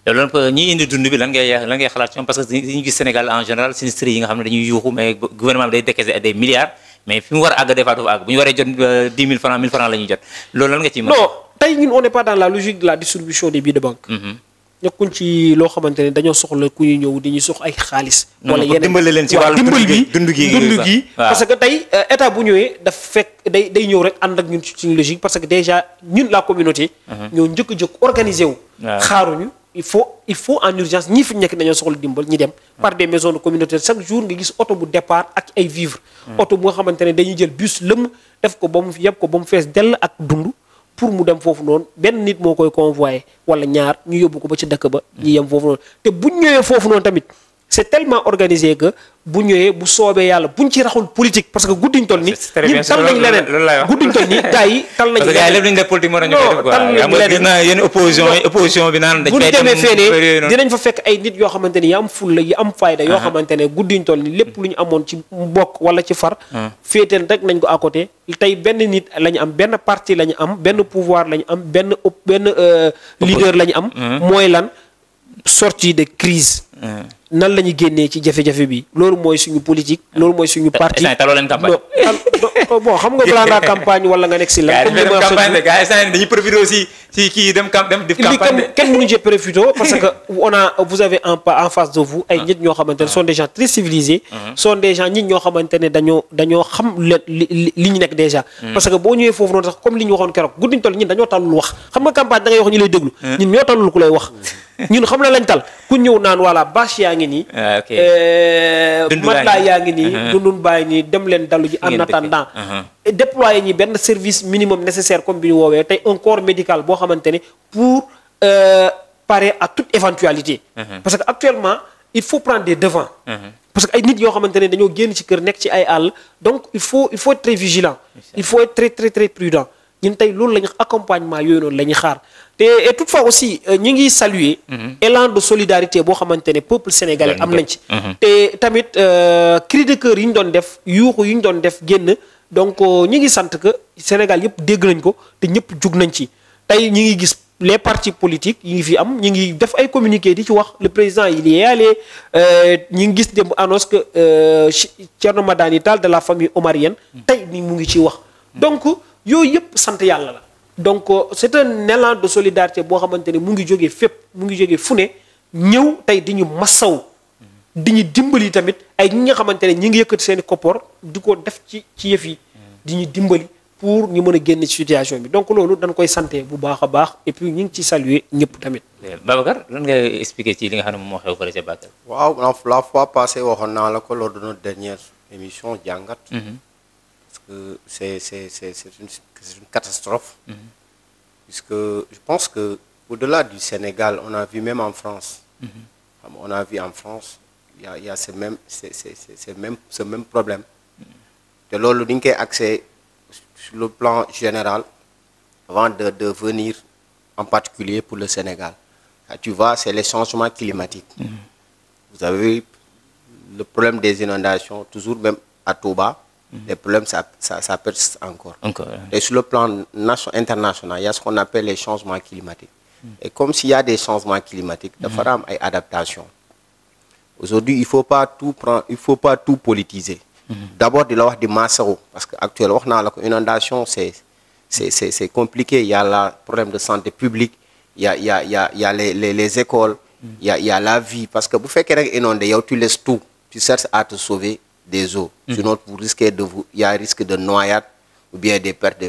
yow loolu ñi indi dund bi lan ngay xalaat ci ñoom parce que ñu gis Sénégal en général sinistre yi nga xam ne dañuy yuuxu mais gouvernement bi day décaisser des milliards mais fi mu war a àgg des fois dafa àgg bu ñu waree jot 10 000 francs 1000 francs la ñuy jot loolu lan nga ciy mën. non tey ñun on n'est pas dans la logique de la distribution des billets de banque. nekkuñ ci loo xamante ne dañoo soxla ku ñu ñëw di ñu sox ay xaalis. wala yeneen dimbali leen ci wàllu dund gi parce que tey état bu ñëwee daf fekk day ñëw rek ànd ak ñun ci suñu logique parce que déjà ñun la communauté. ñoo njëkk a jóg organiser wu. xaaruñu. il faut en urgence ñii fi nekk dañoo soxla dimbal ñi dem par des maisons de communauté chaque jour nga gis oto bu départ ak ay vivres oto bu nga xamante ne dañuy jël bus lëmm def ko ba mu yeb ko ba mu fees dell ak dund pour mu dem foofu noonu benn nit moo koy convoyer wala ñaar ñu yóbbu ko ba ci dëkk ba ñu yem foofu noonu te buñ ñëwee foofu noonu tamit c'est tellement organisé que bu ñëwee bu soobee yàlla buñ ci raxul politique parce que guddiñ toll ni ñun tal nañ leneen guddiñ toll ni gars yi tal nañ yenn opposition bi naan bu ñu demee feenee dinañ fa fekk ay nit yoo xamante ni yi am fulla yi am fayda yoo xamante ne guddiñ toll ni lépp lu ñu amoon ci mbokk wala ci far féeteen rek nañ ko à côté tey benn nit la ñu am benn parti la ñu am benn pouvoir la ñu am benn leader la ñu am mooy lan sortie de crise nan la ñuy génnee ci jafe-jafe bi loolu mooy suñu politique loolu mooy suñu parti bon xam nga balaa ngaa campagne wala nga nekk si la dañuy profité aussi ci kii dem def campagne kenn mënuñu ci profité parce que vous avez en face de vous ay nit ñoo xamante ne sont des gens très civilisés sont des gens nit ñoo xamante ne dañoo xam li ñu nekk déjà parce que boo ñëwee foofu noonu sax comme li ñu waxoon keroog guddiñ toll ñun dañoo tallul wax xam nga campagne da ngay wax ñu lay déglu ñun ñoo tallul ku lay wax ñun xam na lañ tal ku ñëw naan voilà bâche yaa ngi nii matelas yaa ngi nii dundun bàyyi nii dem leen dalu ji en attendant déployer ñi benn service minimum nécessaire comme bi ñu woowee tey un corps médical boo xamante ne pour parer à toute éventualité parce que actuellement il faut prendre des devants parce que ay nit yoo xamante ne dañoo génn ci kër nekk ci ay àll donc il faut être très vigilant il faut être très très très prudent ñun tey loolu lañu accompagnement yooyu noonu la ñuy xaar te et toutefois aussi ñi ngi saluer élan de solidarité boo xamante ne peuple sénégalais am nañ ci te tamit cri de cœur yi ñu doon def yuuxu yi ñu doon def génn donc ñi ngi sant que Sénégal yëpp dégg nañ ko te ñëpp jug nañ ci tey ñi ngi gis les partis politiques yi ngi fi am ñi ngi def ay communiqué di ci wax le président il y est allé ñi ngi gis dem annonce que Thierno Madani Tall de la famille omarienne tey ni mu ngi ciy wax donc yooyu yëpp sant yàlla la donc c'est un élan de solidarité boo xamante ne mu ngi jógee fépp mu ngi jógee fu ne ñëw tey di ñu massaw di ñu dimbali tamit ay ñi nga xamante ne ñi ngi yëkkati seen i koppar di ko def ci yëf yi di ñu dimbali pour ñu mën a génn ci situation bi donc loolu dañ koy santé bu baax a baax et puis ñu ngi ci saluer ñëpp tamit. Babacar lan nga expliquer ci li nga xam ne moom moo xew fële ca Bakel. waaw la fois passée waxoon naa la ko lors de notre dernière émission jàngat. parce que c'est une catastrophe. Puisque je pense que au-delà du Sénégal, on a vu même en France. On a vu en France, il y a ce même problème. De l'eau accès sur le plan général avant de venir en particulier pour le Sénégal. Tu vois, c'est les changements climatiques. Vous avez le problème des inondations, toujours même à Touba, les problèmes, ça persiste encore. Et sur le plan international, il y a ce qu'on appelle les changements climatiques. Et comme s'il y a des changements climatiques, il faut une adaptation. Aujourd'hui, il ne faut pas tout prendre, il faut pas tout politiser. D'abord, de l'avoir des masses, parce qu'actuellement, l'inondation, c'est compliqué. Il y a le problème de santé publique, il y a les écoles, il y a la vie. Parce que vous faites quelqu'un inondé, tu laisses tout, tu cherches à te sauver des eaux. Sinon, vous risquez il y a un risque de noyade ou bien des pertes.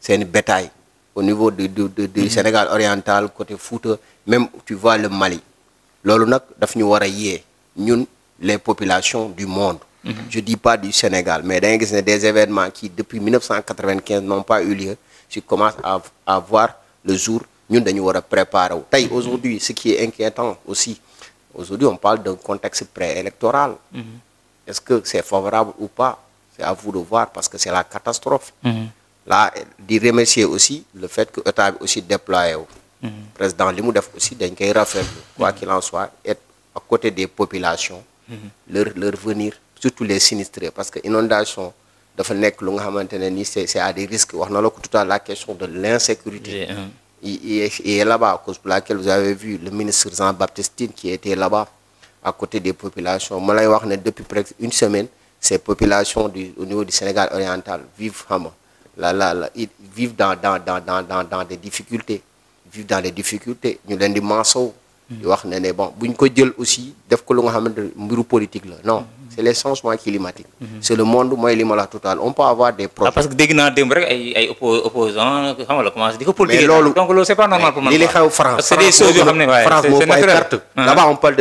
C'est une bétail. Au niveau du Sénégal oriental, côté Fouta, même tu vois le Mali. Nous, les populations du monde. Je ne dis pas du Sénégal, mais des événements qui, depuis 1995, n'ont pas eu lieu. Je commence à voir le jour, nous devons préparer. Aujourd'hui, ce qui est inquiétant aussi, aujourd'hui, on parle d'un contexte préélectoral. Est-ce que c'est favorable ou pas? C'est à vous de voir parce que c'est la catastrophe. Là, de remercier aussi le fait que l'État aussi déployé. Le président Limoudef aussi, quoi qu'il en soit, être à côté des populations, leur venir, surtout les sinistrés, parce que l'inondation, c'est à des risques. On a tout à la question de l'insécurité. Et là-bas, à cause pour laquelle vous avez vu le ministre Jean-Baptiste qui était là-bas, à côté des populations. Depuis presque une semaine, ces populations au niveau du Sénégal oriental vivent ils vivent dans des difficultés. Vivent dans les difficultés. Nous avons des manceaux. Bon, aussi, politique. Non, c'est les changements climatiques. C'est le monde, total. On peut avoir des projets. Parce que dès que nous avons opposants, donc c'est pas normal pour moi. C'est des choses là-bas, on parle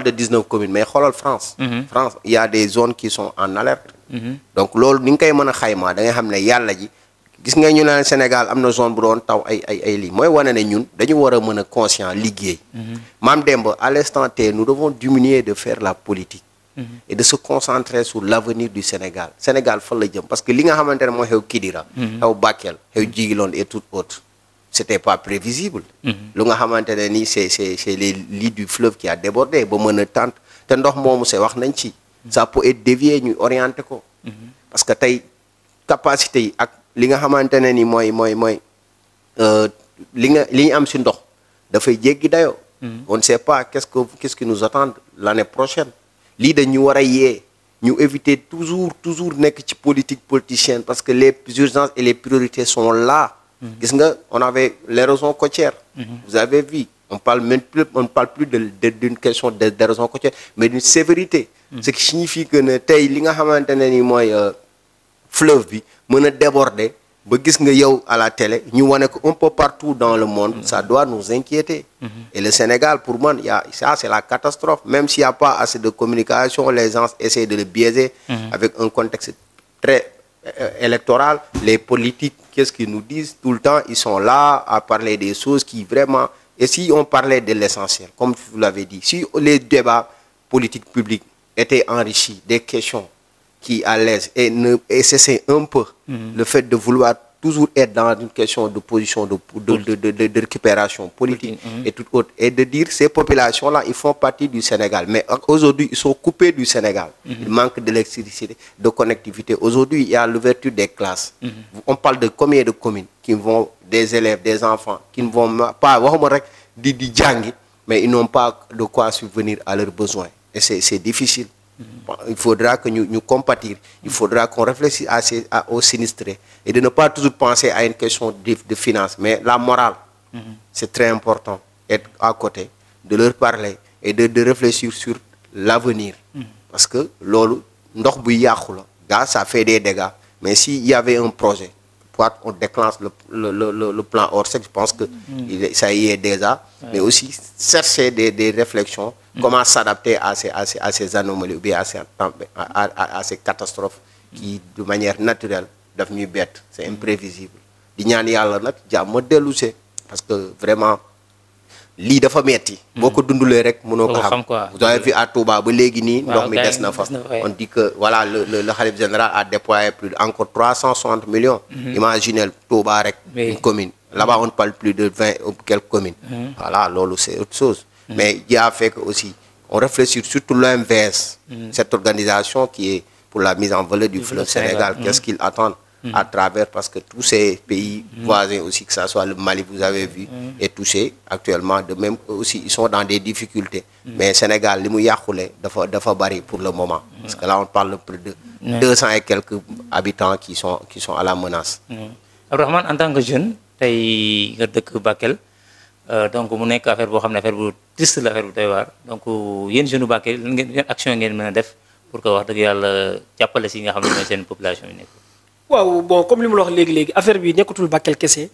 de 19 communes. Mais France, il y a des zones qui sont en alerte. Donc, gis nga ñu naan Sénégal am na zone bu doon taw ay lii mooy wane ne ñun dañu war a mën a conscient liggéey. Maam Demba à l'instant T nous devons diminuer de faire la politique. Et de se concentrer sur l'avenir du Sénégal. Sénégal fa la jëm parce que li nga xamante ne mooy xew Kidira. xew Bakel xew Djigilone et tout autre. C'était pas prévisible. lu nga xamante ne nii c'est les lits du fleuve qui a débordé ba mën a tànt te ndox moomu c'est wax nañ ci. Ça peut être dévié ñu orienté ko. parce que tey capacité yi ak li nga xamantene ni moy li ñu am ci ndox da fay jéggi dayo. On ne sait pas qu'est-ce qui nous attend l'année prochaine. Li dañu wara yé ñu éviter toujours nek ci politique politicienne parce que les urgences et les priorités sont là. Gis nga on avait l'érosion côtière. Vous avez vu, on ne parle plus d'une question d'érosion côtière mais d'une sévérité. Ce qui signifie que tay li nga xamantene ni moy fleuve bi mën a déborder ba gis nga yow à la télé ñu wane ko un peu partout dans le monde. Ça doit nous inquiéter. Et le Sénégal pour moi ça c'est la catastrophe. Même s'il n'y a pas assez de communication, les gens essaient de le biaiser avec un contexte très électoral. Les politiques, qu'est-ce qu'ils nous disent tout le temps? Ils sont là à parler des choses qui vraiment... Et si on parlait de l'essentiel, comme vous l'avez dit, si les débats politiques publics étaient enrichis des questions qui à l'aise et cesser un peu le fait de vouloir toujours être dans une question de position de récupération politique et tout autre, et de dire ces populations-là, ils font partie du Sénégal, mais aujourd'hui, ils sont coupés du Sénégal. Il manque d'électricité, de connectivité. Aujourd'hui, il y a l'ouverture des classes. On parle de combien de communes qui vont, des élèves, des enfants, qui ne vont pas, mais ils n'ont pas de quoi subvenir à leurs besoins. Et c'est difficile. Il faudra que nous compatir, il faudra qu'on réfléchisse aux sinistrés et de ne pas toujours penser à une question de finance, mais la morale, c'est très important, être à côté, de leur parler et de réfléchir sur l'avenir. Parce que ça fait des dégâts, mais s'il y avait un projet soit on déclenche le plan Orsec, je pense que ça y est déjà, mais aussi chercher des réflexions, comment s'adapter à ces anomalies ou bien à ces catastrophes qui, de manière naturelle, doivent nous bête, c'est imprévisible. Di ñaan yàlla nag jàmm dellu see parce que vraiment lii dafa metti boo ko dundulee rek mënoo ko xam vous avez vu à Touba ba léegi nii ndox mi des na fa on dit que voilà le khalife général a déployé plus encore 360 millions imaginez Touba rek une commune là-bas on ne parle plus de 20 ou quelques communes voilà loolu c'est autre chose mais il a fait que aussi on réfléchit surtout l'OMVS cette organisation qui est pour la mise en valeur du fleuve Sénégal qu'est-ce qu'ils attendent à travers, parce que tous ces pays voisins aussi, que ce soit le Mali, vous avez vu, est touché actuellement. De même aussi, ils sont dans des difficultés. Mais Sénégal, les mouyakoulé, dafa bari pour le moment. Parce que là, on parle de plus de 200 et quelques habitants qui sont à la menace. Abdourahmane, en tant que jeune, tu es de Bakel. Donc, mu nekk affaire boo xam ne affaire bu triste la affaire bu doy waar. Donc, yéen jeune Bakel, yan action ngeen mën a def pour que wax dëgg yàlla jàppale si nga xam ne mooy seen population yi nekk. waaw bon comme li mu la wax léegi affaire bi nekkatul Bakel kese.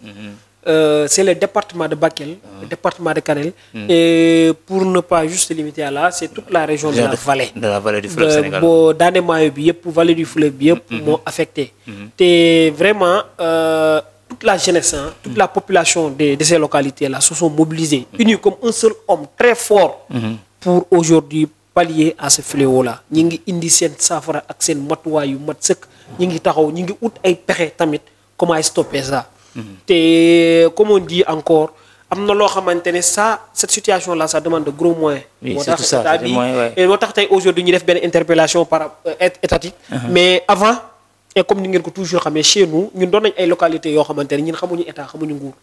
C'est le département de Bakel, le département de Kanel. Et pour ne pas juste se limiter à là, c'est toute la région de la vallée. De la vallée du fleuve Sénégal. Bon, dans les maillots bi yëpp vallée du fleuve bi yëpp moo affecté. te vraiment toute la jeunesse, toute la population de ces localités là se sont mobilisés, unis comme un seul homme très fort pour aujourd'hui pallier à ce fléau là. ñi ngi indi seen saafara ak seen matuwaay yu mat sëkk. ñi ngi taxaw ñi ngi ut ay pexe tamit comment stopper ça. te comme on dit encore am na loo xamante ne ça cette situation là ça demande de gros moyens. Oui, c'est tout ça, c'est des moyens, ouais. moo tax tey aujourd'hui ñu def benn interpellation par étatique. Mais avant et comme ni ngeen ko toujours xamee chez nous ñun doon nañ ay localités yoo xamante ne ñun xamuñu état xamuñu nguur.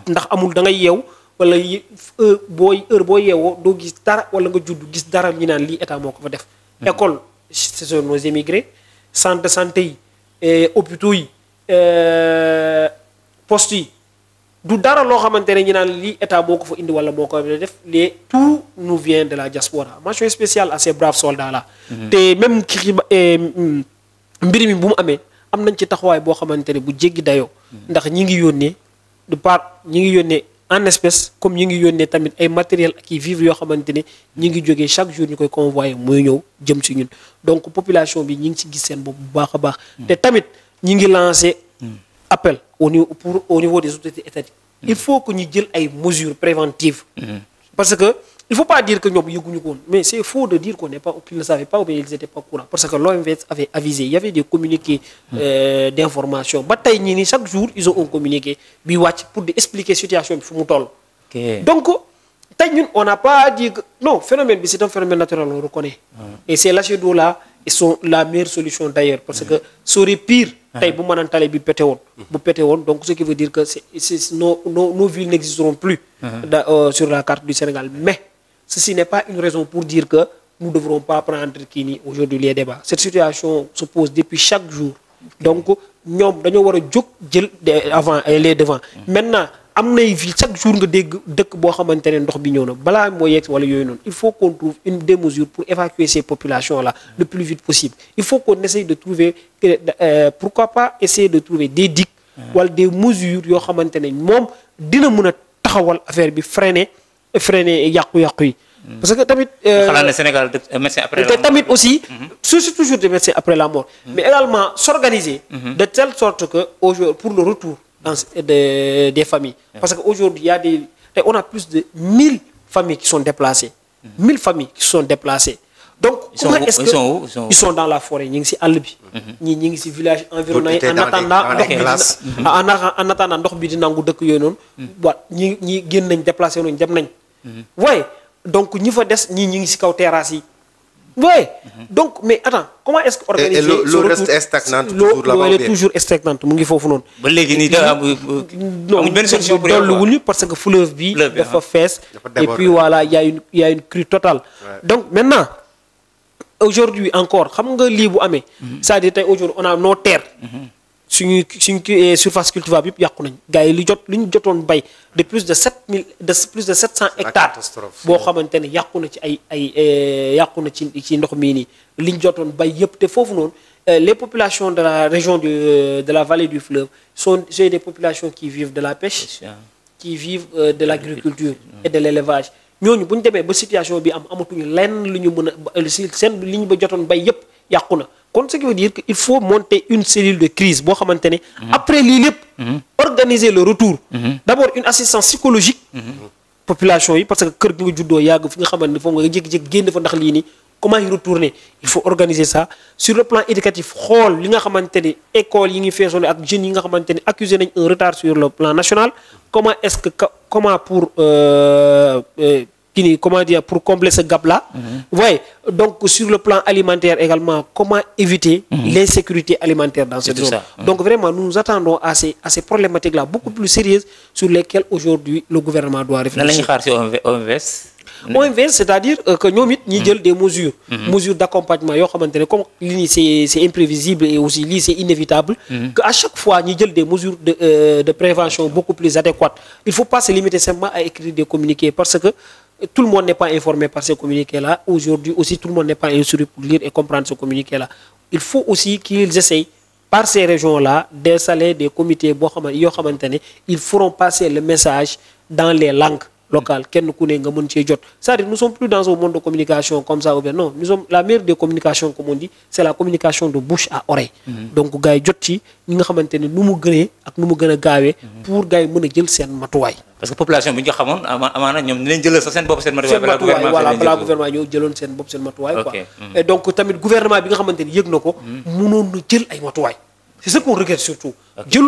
ndax amul da ngay yeew wala heure boo yeewoo doo gis dara wala nga judd gis dara ñu naan lii état moo ko fa def. école ce sont nos émigrés. centre de santé yi hôpitaux yi postes yi du dara loo xamante ne ñu naan lii état moo ko fa indi wala moo ko def tout nous vient de la diaspora. Mention spéciale à ces braves soldats là. te même mbir mi bu mu amee am nañ ci taxawaay boo xamante ne bu jéggi dayoo. ndax ñi ngi yónnee de part ñi ngi yónnee en espèce comme ñi ngi yónnee tamit ay matériel ak i vivres yoo xamante ne ñi ngi jógee chaque jour ñu koy convoyer muy ñëw jëm ci ñun donc population bi ñi ngi ci gis seen bopp bu baax a baax. te tamit ñi ngi lancé appel au niveau des autorités étatiques. il faut que ñu jël ay mesures préventives. parce que il faut pas dire que ñoom yëguñu ko woon mais c'est faux de dire qu'on n'est pas qu'ils ne savaient pas ou bien ils étaient pas au courant parce que l'OMVS avait avisé, il y avait des communiqués d'information ba tey ñii ni chaque jour ils ont un communiqué bi wàcc pour di expliquer situation bi fu mu toll. donc tey ñun on n'a pas dit que non phénomène bi c'est un phénomène naturel on reconnaît. Et ces lâchers d'eau là ils sont la meilleure solution d'ailleurs parce que ça aurait pire tey bu mënaan tale bi pété woon bu pété woon donc ce qui veut dire que nos villes n'existeront plus sur la carte du Sénégal. Mais ceci n'est pas une raison pour dire que nous ne devrons pas prendre aujourd'hui les débats. Cette situation se pose depuis chaque jour. Donc ñoom dañoo war a jóg jël avant les devants. Maintenant am nay vie chaque jour nga dégg dëkk boo xamante ne ndox bi ñëw na balaa moo yegg wala yooyu noonu il faut qu'on trouve des mesures pour évacuer ces populations là le plus vite possible. Il faut qu'on essaye de trouver pourquoi pas essayer de trouver des digues wala des mesures yoo xamante ne moom dina mën a taxawal affaire bi freiner yàqu-yàqu yi. parce que tamit. xalaat ne Sénégal médecin après la mort tamit aussi. c'est toujours des médecins après la mort. mais également s'organiser. de telle sorte que aujourd'hui pour le retour des familles. parce que aujourd'hui il y a on a plus de 1000 familles qui sont déplacées. 1000 familles qui sont déplacées. Donc comment est-ce que ils sont dans la forêt ñi ngi ci àll bi. ñi ngi ci village environnant yi en attendant ndox bi di nangu dëkk yooyu noonu. waa ñi génn nañ déplacé nañ dem nañ. waaye donc ñi fa des ñi ngi ci kaw terrasse yi. waaye donc mais attends comment est-ce que organiser. l'eau reste stagnante toujours là-bas. l'eau est toujours stagnante mu ngi foofu noonu. ba léegi nii da amuñ benn solution pour dolliwuñu parce que fleuve bi dafa fees. et puis voilà il y a une crue totale. Donc maintenant aujourd'hui encore xam nga lii bu amee. c'est-à-dire tey aujourd'hui on a nos terres. suñu surface cultivable yëpp yàqu nañ gars yi li ñu jotoon bay de plus de 700 hectares boo xamante ne yàqu na ci yàqu na ci ndox mii nii li ñu jotoon bay yëpp te foofu noonu les populations de la région de la vallée du fleuve c'est des populations qui vivent de la pêche, qui vivent de l'agriculture et de l'élevage. ñooñu bu ñu demee ba situation bi amatuñu lenn lu ñu mën a seen li ñu ba jotoon bay yëpp yàqu na kon ce qui veut dire que il faut monter une cellule de crise boo xamante ne après lii lépp organiser le retour d'abord une assistance psychologique population yi parce que kër gi nga juddoo yàgg fi nga xamante ne foofu nga jékki-jékki génn fa ndax lii nii comment y retourner? Il faut organiser ça sur le plan éducatif. Xool li nga xamante ni école yi ngi feesoon ak jeunes yi nga xamante ni accusé nañ un retard sur le plan national. Comment est-ce que comment pour comment dire pour combler ce gap-là? Vous voyez, donc sur le plan alimentaire également, comment éviter l'insécurité alimentaire dans cette zone? Donc vraiment, nous nous attendons à ces problématiques-là beaucoup plus sérieuses sur lesquelles aujourd'hui le gouvernement doit réfléchir. OMVS, c'est-à-dire que nous avons des mesures d'accompagnement comme c'est imprévisible et aussi c'est inévitable, qu'à chaque fois nous avons des mesures de prévention beaucoup plus adéquates. Il ne faut pas se limiter simplement à écrire des communiqués parce que tout le monde n'est pas informé par ces communiqués-là. Aujourd'hui aussi, tout le monde n'est pas instruit pour lire et comprendre ce communiqué-là. Il faut aussi qu'ils essayent par ces régions-là d'installer des comités. Ils feront passer le message dans les langues locales. C'est-à-dire nous ne sommes plus dans un monde de communication comme ça. Non, nous sommes la meilleure des communications, comme on dit, c'est la communication de bouche à oreille. Donc, nous avons pour parce que la population, si vous et donc, le gouvernement, c'est ce qu'on regrette surtout. Il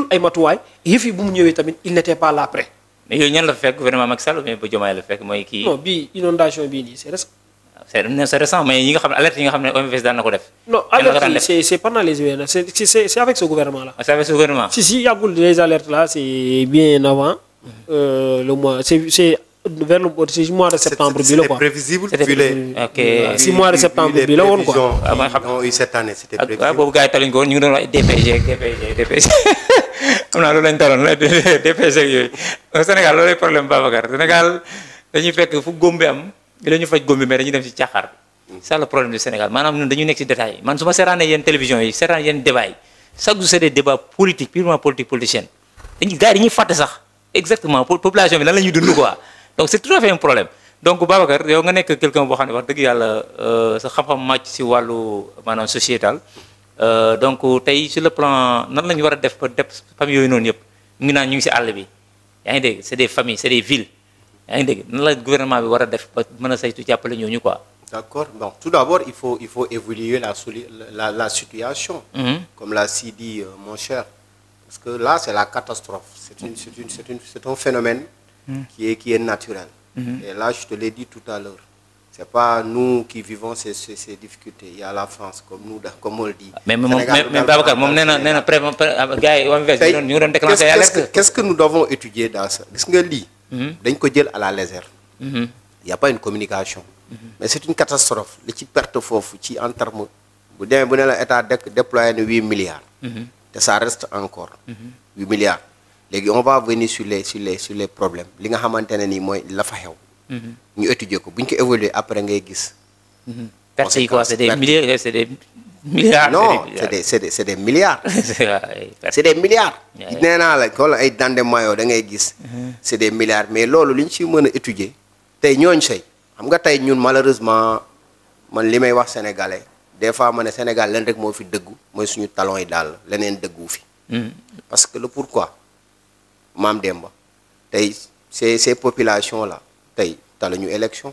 n'était pas là après. Mais il y a le gouvernement Macky Sall mais le fait moi qui non inondation c'est récent. C'est récent mais yi nga xam alerte yi nga xam ne OMVS daan na ko def. Non, alerte c'est pendant les événements, c'est avec ce gouvernement là. C'est avec ce gouvernement. Si les alertes là c'est bien avant le mois c'est vers le mois de septembre bi la quoi. C'était prévisible vu les OK 6 mois de septembre bi la woon quoi. Non, cette année c'était prévisible. Waaw boobu gars yi taluñ ko ñu ngi doon wax DPG am naa loolu lañ taloon DPG yooyu au Sénégal loolu lay problème Babacar Sénégal dañuy fekk fu góom bi am la ñu faj góom bi mais dañuy dem ci caaxaar bi c'est le problème du Sénégal maanaam ñun dañu nekk ci détail man su ma seetaanee yenn télévision yi seetaan yenn débat yi chaque jour c'est des débats politiques purement politiciens gars yi dañuy fàtte sax exactement population bi lan la ñuy dund quoi donc c'est tout à fait un problème donc Babacar yow nga nekk quelqu'un boo xam ne wax dëgg yàlla sa xam-xam màcc ci wàllu maanaam sociétal donc tey sur le plan nan la ñu war a def ba def famille yooyu noonu yëpp ñu ngi naan ñu ngi ci àll bi yaa ngi dégg c'est des familles c'est des villes yaa ngi dégg nan la gouvernement bi war a def ba mën a saytu jàppale ñooñu quoi. D'accord. Bon, tout d'abord il faut évaluer la situation. Comme l'a si dit mon cher, parce que là c'est la catastrophe. C'est un phénomène qui est naturel. Et là je te l'ai dit tout à l'heure. C'est pas nous qui vivons ces difficultés. Il y a la France, comme on le dit. Mais Babacar, qu'est-ce que nous devons étudier dans ça? À la légère. Il n'y a pas une communication. Mais c'est une catastrophe. Les petites pertes en termes de l'État déploie 8 milliards. Et ça reste encore 8 milliards. On va venir sur les problèmes. Nous étudions ko buñ ko évoluer après ngay gis c'est quoi c'est des milliards c'est des milliards non c'est des milliards c'est des milliards néna la ko ay dande mayo da ngay gis c'est des milliards mais lolu liñ ci mëna étudier tay ñoñ sey xam nga tay ñun malheureusement man limay wax sénégalais des fois mané Sénégal len rek mo fi deggu moy suñu talon yi dal leneen deggu fi parce que le pourquoi Mam Demba tay ces populations là tay taluñu élection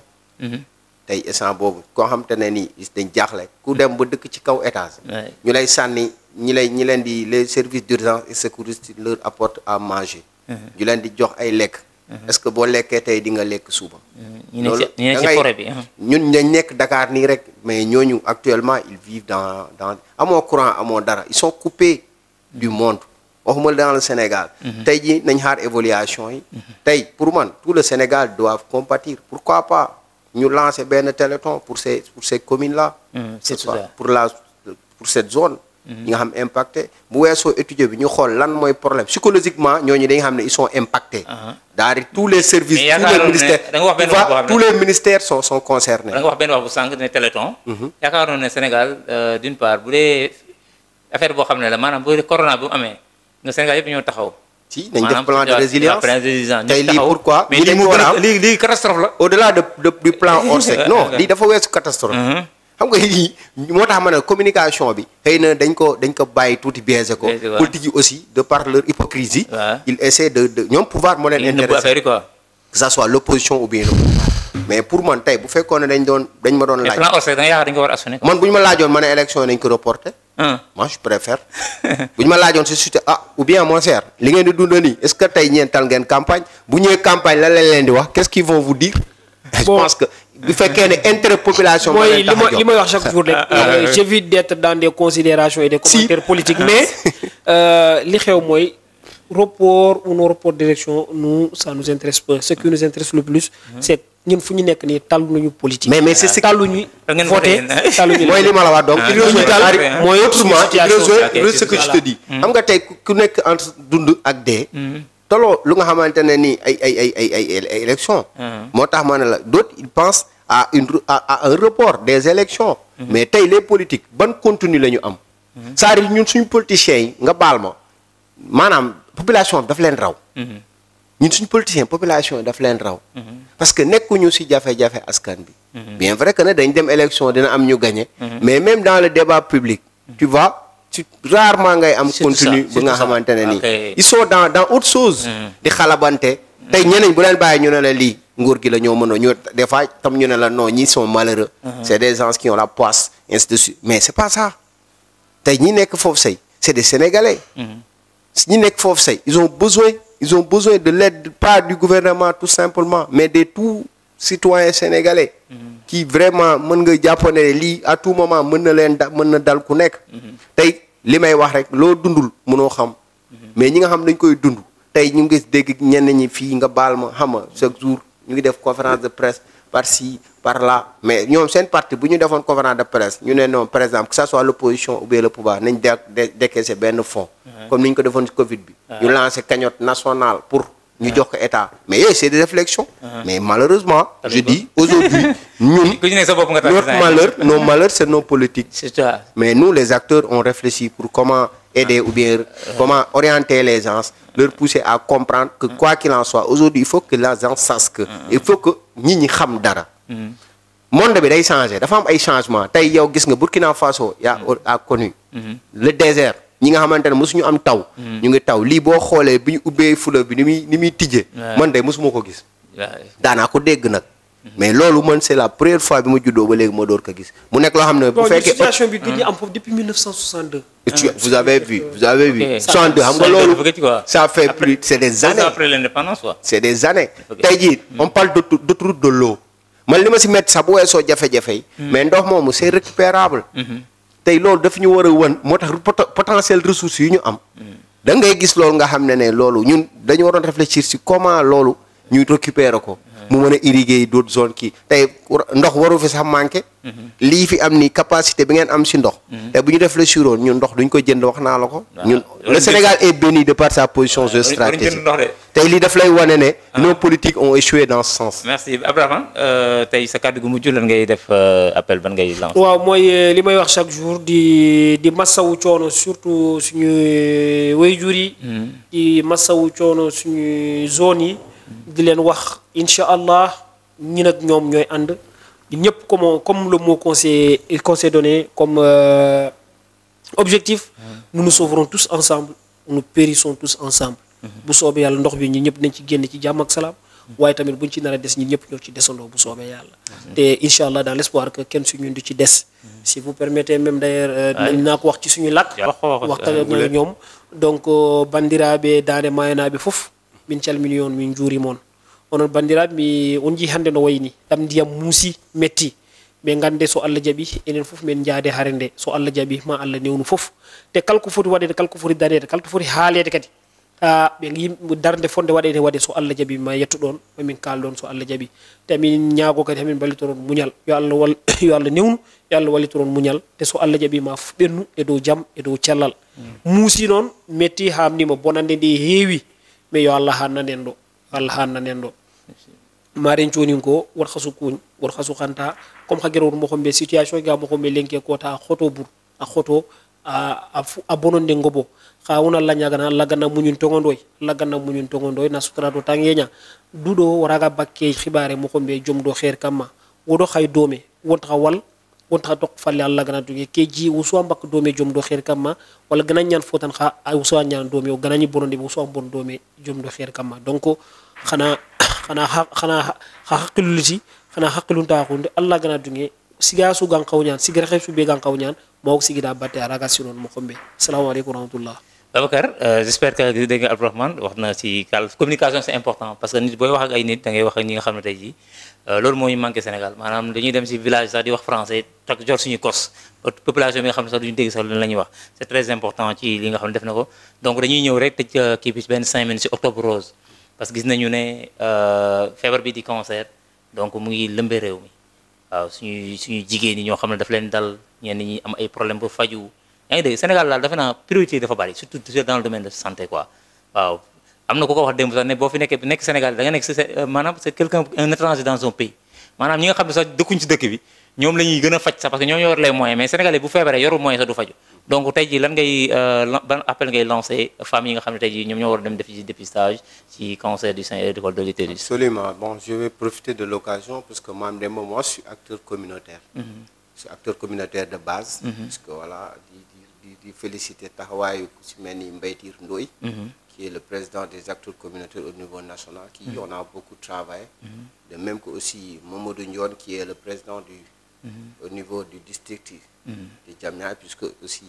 tay instant bobu ko xamantene ni dañ jaxlé ku dem ba dëkk ci kaw étage ñu lay sanni ñi leen di les services d'urgence et secouristes leur apportent à manger ñu leen di jox ay lekk est-ce que bo lekké tay di nga lekk suba ñi ci forêt bi ñun dañ nekk Dakar ni rek mais ñoñu actuellement ils vivent dans amo courant amo dara ils sont coupés du monde dans le Sénégal. Tay nañ xaar évaluation yi. Tay pour moi, tout le Sénégal doit compatir. Pourquoi pas ñu lancer ben téléthon pour ces communes là. C'est ça. Pour cette zone. Ñi nga xam impacté bu weesoo étudier bi ñu xol lan moy problème psychologiquement ñooñu dañ xam ne ils sont impactés. Dans tous les services tous les ministères sont concernés. Da nga wax ben wax bu sank né téléthon. Yaakaaroon né Sénégal d'une part bu dé affaire boo xam ne la maanaam bu corona bu amee nga Sénégal yëpp ñoo taxaw. si nañ def plan de résilience tey lii pourquoi. mais lii catastrophe la. au-delà du plan Orsec non lii dafa weesu catastrophe. xam nga lii moo tax ma ne communication bi xëy na dañ ko bàyyi tuuti biaisé ko. politique yi aussi de par leur hypocrisie. ils essaient de ñoom pouvoir moo leen intéressé que ça soit l'opposition ou bien le pouvoir. mais pour man tey bu fekkoon ne dañ ma doon laaj. plan Orsec da nga yaakaar dañ ko war a assumer. man bu ñu ma laajoon ma ne élection yi nañ ko reporté. moi je préfère. bu ñu ma laajoon si suite ou bien mon cher li ngeen di dund nii est-ce que tey ñeental ngeen campagne bu ñëwee campagne lan lañ leen di wax qu'est-ce qu'ils vont vous dire. je pense que bu fekkee ne intérêt population. mooy li may wax chaque jour rek. j'évite d'être dans des considérations et des commentaires politiques mais li xew mooy. report ou non report d'élection nous ça nous intéresse pas ce qui nous intéresse le plus c'est ñun fu ñu nekk nii talluñu politique. mais c'est talluñu voté talluñu mooy li ma la wax donc il rejoint mooy autrement il rejoint ce que je te dis xam nga tey ku nekk entre dund ak dee toloo lu nga xamante ne nii ay élection moo tax ma ne la d'autres ils pensent à un report des élections mais tey les politiques ban contenu la ñu am c'est-à-dire ñun suñu politiciens yi nga baal ma maanaam population daf leen raw ñun suñu politicien population daf leen raw parce que nekkuñu ci jafe-jafe askan bi bien vrai que ne dañ dem élection dina am ñu gagné mais même dans le débat public tu vois rarement ngay am contenu bu nga xamante ne nii ils sont dans autre chose di xalabante tey ñeneen bu leen bàyyi ñu ne la lii nguur gi la ñoo mën a ñu des fois tam ñu ne la non ñi sont malheureux c'est des gens qui ont la poisse ainsi de suite mais c'est pas ça tey ñi nekk foofu say c'est des Sénégalais ñi nekk foofu say ils ont besoin de l'aide pas du gouvernement tout simplement mais de tout citoyens sénégalais qui vraiment mën nga jàppone lii à tout moment mën na dal ku nekk tey li may wax rek loo dundul mënoo xam mais ñi nga xam dañ koy dund tey ñu ngi dégg ñenn ñi fii nga baal ma xam nga chaque jour ñu ngi def conférence de presse par-ci par-là mais ñoom seen parti bu ñu defoon conférence de presse ñu ne non par exemple que ça soit l'opposition ou bien le pouvoir nañ décaisser benn fonds comme ni ñu ko defoon ci Covid bi ñu lancer cagnotte nationale pour ñu jox ko état mais yooyu c'est des réflexions mais malheureusement je dis aujourd'hui ñun nos malheurs c'est nos politiques mais nous les acteurs on réfléchit pour comment aider ou bien comment orienter les gens leur pousser à comprendre que quoi qu'il en soit aujourd'hui il faut que les gens sachent que il faut que nit ñi xam dara monde bi day changer dafa am ay changements tey yow gis nga Burkina Faso a connu le désert ñi nga xamante ne mosuñu am taw ñu ngi taw lii boo xoolee bi ñu ubbee fleuve bi ni muy tijjee man de mosuma ko gis daanaa ko dégg nag mais loolu man c'est la première fois bi ma juddoo ba léegi ma door ko gis mu nekk loo xam ne bu fekkee situation bi gëj am foofu depuis 1962 vous avez vu 62 xam nga loolu ça fait plus c'est des années après l'indépendance quoi c'est des années tey jii on parle d'autoroute de l'eau man li ma si metti sax bu weesoo jafe-jafe yi mais ndox moomu c'est récupérable tey loolu daf ñu war a wan moo tax potentiel ressources yu ñu am da ngay gis loolu nga xam ne loolu ñun dañu waroon réfléchir si comment loolu ñuy récupérer ko mu mën a irriguer d'autres zones kii tey ndox waru fi sax manqué lii fi am ni capacité bi ngeen am si ndox te bu ñu réfléchir woon ñun ndox duñ ko jënd wax naa la ko ñun le Sénégal est béni de par sa position géostratégique tey lii daf lay wane ne nos politiques ont échoué dans ce sens. merci Abraham tey sa kàddu gu mujj lan ngay def appel ban ngay lancer. waaw mooy li may wax chaque jour di massawu coono surtout suñu waajur yi di massawu coono suñu zone yi di leen wax incha allah ñi nag ñoom ñooy ànd ñëpp comme le mot conseil donné comme objectif nous nous sauverons tous ensemble nous périssons tous ensemble bu soobee yàlla ndox bi ñi ñëpp nañ ci génn ci jàmm ak salaam waaye tamit buñ ci nar a des ñi ñëpp ñoo ci desandoo bu soobee yàlla te incha allah dans l'espoir que kenn su ñun du ci des si vous permettez même d'ailleurs naa ko wax ci suñu làkk waxtaan ak ñoom donc bandiraɓe daande mayanaɓe fof min calmini on min juurima onon bandiraɓe mi on jii hannde no wayni ɗam ndiyam muusi metti ɓe gande so Allah jaaɓi enen fof min jaade hare nde so Allah jaaɓi ma Allah newnu fof te kala ko foti waɗede kala ko foti dañede kala ko foti haalede kadi ɓe yimɓe darde fonde waɗede waɗe so Allah jaaɓi ma yetto ɗon mamin kalɗon so Allah jaaɓi te amin ñaago kadi hamin ballitoron muñal yo Allah newnu yo Allah wallitoron muñal te so Allah jaaɓi ma ɓennu e dow jaam e dow cellal muusi noon metti hamnima bonande nde heewi mais yo Allah hannanen ɗo Allah hannanen ɗo maren conin ko wat hasu kuñ wat hasu xanta comme xa gerowr mo xombe situation ga mo xombe lenke ko ta xoto bur a xoto a bononde ngobo xa wona lañagana lagana muñun tongondoy na sutrato tangeña dudo waraga bakke xibaare mo xombe jom do xeer kamma wodo xay dome wonta tok falle alla gana duge keji wuso mbak dome jom do xeer kamma wala gana ñaan fotan xa ay wuso ñaan dome o gana ñi bononde wuso bon dome jom do xeer kamma donc xana haqilulisi xana haqilunta xunde alla gana duge siga su gan xawñaan sigira xew su be gan xawñaan mo sigida batte araga sinon mo xombe assalamu alaykum wa rahmatullah. Babacar, j'espère que dégg nga Abdourahmane wax na ci communication c'est important parce que nit booy wax ak ay nit da ngay wax ak ñi nga xam ne tey jii loolu moo ñu manqué Sénégal maanaam dañuy dem ci village sax di wax français tak jor suñu kos population bi nga xam ne sax duñu dégg sax lu la ñuy wax c'est très important ci li nga xam ne def na ko donc dañuy ñëw rek tëj kii bi benn 5 minutes ci octobre rose parce que gis nañu ne feebar bi di cancer donc mu ngi lëmbe réew mi waaw suñu jigéen ñi ñoo xam ne daf leen dal ñenn ñi am ay problème pour faju yaa ngi dégg Sénégal daal dafa naa priorité dafa bari surtout dans le domaine de santé quoi waaw am na ku ko wax démb sax ne boo fi nekk Sénégal da nga nekk maanaam c'est quelqu'un un étranger dans un pays maanaam ñi nga xam ne sax dëkkuñ ci dëkk bi ñoom la ñuy gën a faj sax parce que ñoom ñoo yor les moyens mais Sénégalais bu feebaree yorul moyen sax du faju donc tey jii lan ngay ban appel ngay lancé femmes yi nga xam ne tey jii ñoom ñoo war a dem def ci dépistage ci cancer du sein et du col de l'utérus. Absolument. Bon, je vais profiter de l'occasion parce que moi je suis acteur communautaire. Je suis acteur communautaire de base. Parce que voilà, di féliciter taxawaayu ci mel ni Mbaye Tir Ndoye qui est le président des acteurs communautaires au niveau national, qui on a beaucoup travaillé. De même que aussi Mamadou Ndione qui est le président au niveau du district de Diamniadio, puisque aussi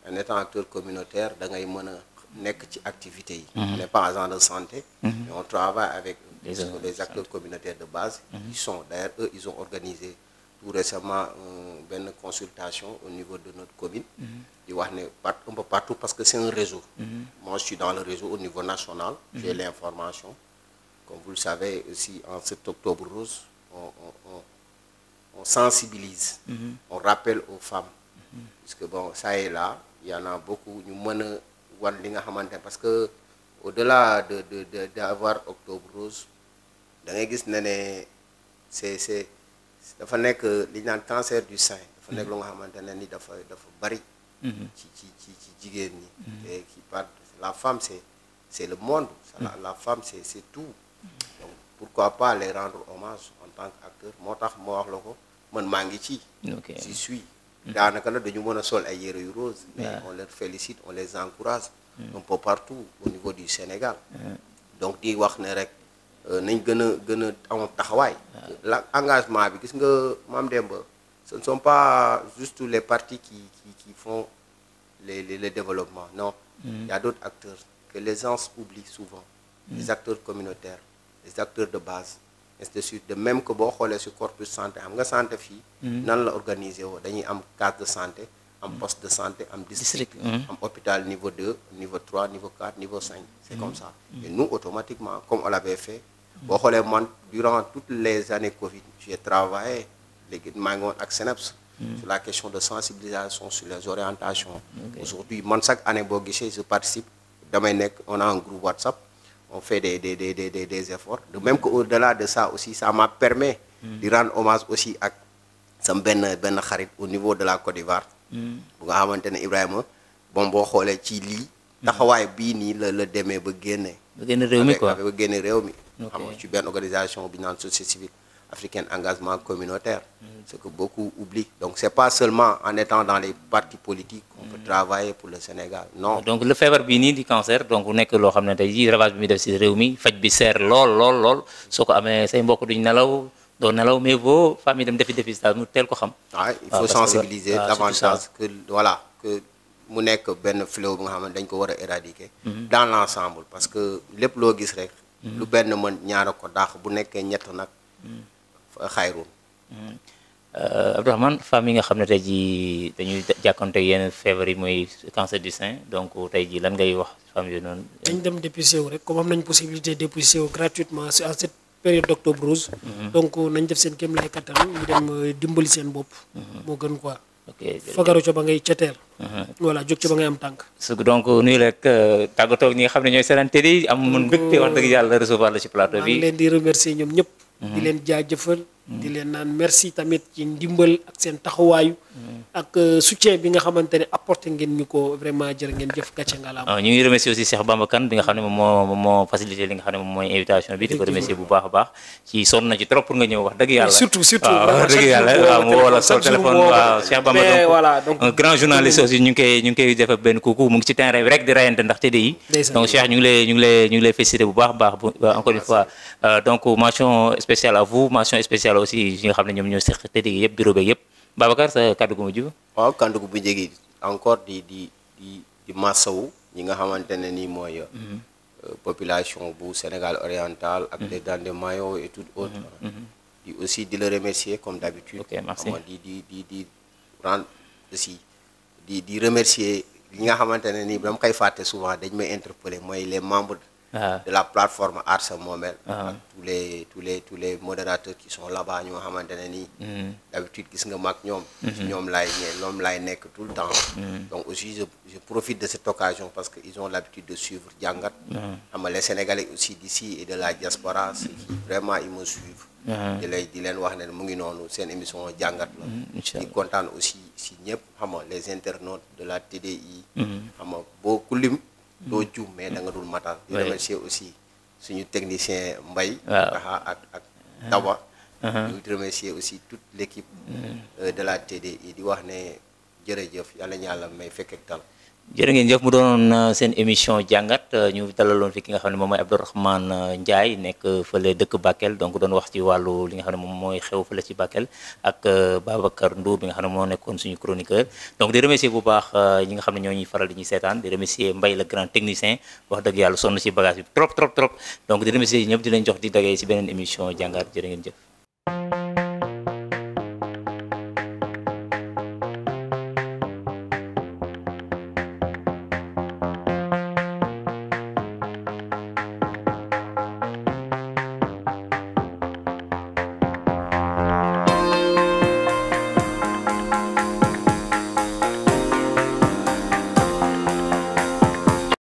en étant acteur communautaire da ngay mën a nekk ci activité yi. On n'est pas agent de santé, mais on travaille avec les acteurs communautaires de base. Ils sont d'ailleurs eux ils ont organisé tout récemment une consultation au niveau de notre commune. Di wax ne un peu partout parce que c'est un réseau. Moi je suis dans le réseau au niveau national. J'ai l'information. Comme vous le savez aussi en cet octobre rose, on sensibilise, on rappelle aux femmes. Parce que bon, ça est là, il y en a beaucoup. Ñu mën a wan li nga xamante parce que au-delà d'avoir octobre rose, da ngay gis ne c'est dafa nekk li ñu naan cancer du sein dafa nekk lu nga xamante ne ni dafa bari ci jigéen ñi et qui parle la femme c'est le monde la femme c'est tout donc pourquoi pas les rendre hommage en tant qu'acteur moo tax moo wax la ko man maa ngi ci j'y suis daanaka nag dañu mën a sol ay yére yu rose mais on les félicite on les encourage un peu partout au niveau du Sénégal donc di wax ne rek nañ gën a am taxawaay l'engagement bi gis nga Mame Demba ce ne sont pas juste les partis qui font les développements non il y a d'autres acteurs que les gens oublient souvent les acteurs communautaires les acteurs de base ainsi de suite de même que boo xoolee ci corpus santé xam nga santé fii nan la organiser woo dañuy am case de santé am poste de santé am district am hôpital niveau 2 niveau 3 niveau 4 niveau 5 c'est comme ça et nous automatiquement comme on l'avait fait boo xoolee man durant toutes les années Covid j'ai travaillé léegi maa ngi woon ak SNEIPS sur la question de sensibilisation sur les orientations aujourd'hui man chaque année boo gisee je participe damay nekk on a un groupe WhatsApp on fait des efforts de même que au-delà de ça aussi ça m'a permis de rendre hommage aussi ak sam benn xarit au niveau de la Côte d'Ivoire bu nga xamante ne Ibrahima bon boo xoolee ci lii taxawaay bii nii la demee ba génne réew mi quoi ba génne réew mi xam nga ci benn organisation bi naan société civile africaine engagement communautaire ce que beaucoup oublient donc c'est pas seulement en étant dans les partis politiques qu'on peut travailler pour le Sénégal non donc le feebar bii nii di cancer donc nekk loo xam ne tey jii ravage bi muy def ci réew mi faj bi seer lool soo ko amee say mbokk duñ nelaw doo nelaw mais boo famille dem defi dépistage mu teel ko xam il faut sensibiliser davantage que voilà que mu nekk benn fléau bi nga xam ne dañ ko war a éradiquer dans l'ensemble parce que lépp loo gis rek lu benn mën ñaara ko daax bu nekkee ñett nag xayrun Abdourahmane femmes yi nga xam ne tey jii dañuy jàkkoonte yenn feebar yi mooy cancer du sein donc tey jii lan ngay wax femmes yooyu noonu dañ dem dépister wu rek comme am nañ possibilité dépister wu gratuitement à cette période d'octobre rose donc nañ def seen kéem lay kattan ñu dem dimbali seen bopp moo gën quoi fagaru co ba ngay ceteel voilà jóg ci ba ngay am tànk donc nuyu rek tàggatoo ñi nga xam ne ñooy seetaan télé am mun mbégte wax dëgg yàlla recevoir la ci plateau bi maa ngi leen di remercier ñoom ñëpp di leen jaajëfal di leen naan merci tamit ci ndimbal ak seen taxawaayu ak soutien bi nga xamante ne apporté ngeen ñu ko vraiment jërë ngeen jëf gàcce ngalaam. ñu ngi remercier aussi Cheikh Bamba Kane bi nga xam ne moom moo facilité li nga xam ne moom mooy invitation bi di ko remercier bu baax a baax ci sonn na ci trop pour nga ñëw wax dëgg yàlla surtout waaw wax dëgg yàlla waaw mu woo la sol téléphone waaw Cheikh Bamba mais voilà donc un grand journaliste aussi ñu ngi koy def benn coucou mu ngi ci terrain bi rek di rayante ndax TDI donc Cheikh ñu ngi lay féliciter bu baax a baax encore une fois donc mention spéciale à vous mention spéciale aussi yi nga xam ne ñoom ñoo seq TDI yëpp bureau beeg yëpp Babacar sa kàddu gu mujj. waaw kàddu gu bu njëgi encore di massawu ñi nga xamante ne nii mooy population bu Sénégal oriental ak les Dandé Mayo et tout autres. di aussi di le remercier comme d'habitude. ok merci di rendre aussi di remercier li nga xamante ne nii dama koy fàtte souvent dañ may interpeller mooy les membres. de la plateforme Aar Sa Moomeel ak tous les modérateurs qui sont là-bas ñoo xamante ne nii d'habitude gis nga mag ñoom ci ñoom laay nekk tout le temps donc aussi je profite de cette occasion parce que ils ont l'habitude de suivre jàngat xam nga les Sénégalais aussi d'ici et de la diaspora c'est qui vraiment ils me suivent di leen wax ne mu ngi noonu seen émission jàngat la di kontaan aussi si ñëpp xam nga les internautes de la TDI xam nga boo ku lim doo juum mais da nga dul matal di remercier aussi suñu technicien Mbaye ak Daba ñu remercier aussi toute l'équipe de la TDI di wax ne jërëjëf yàlla may fekk ak tal jërë ngeen jëf mu doonoon seen émission jàngat ñu dalaloon fi ki nga xam ne moom mooy Abdourahmane Ndiaye nekk fële dëkk Bakel donc doon wax ci wàllu li nga xam ne moom mooy xew fële ci Bakel ak Babacar Ndour bi nga xam ne moo nekkoon suñu chroniqueur donc di remercier bu baax ñi nga xam ne ñoo ñuy faral di ñuy seetaan di remercier Mbaye le grand technicien wax dëgg yàlla sonn ci bagage bi trop donc di remercier ñëpp di leen jox di dagee ci beneen émission jàngat jërë ngeen jëf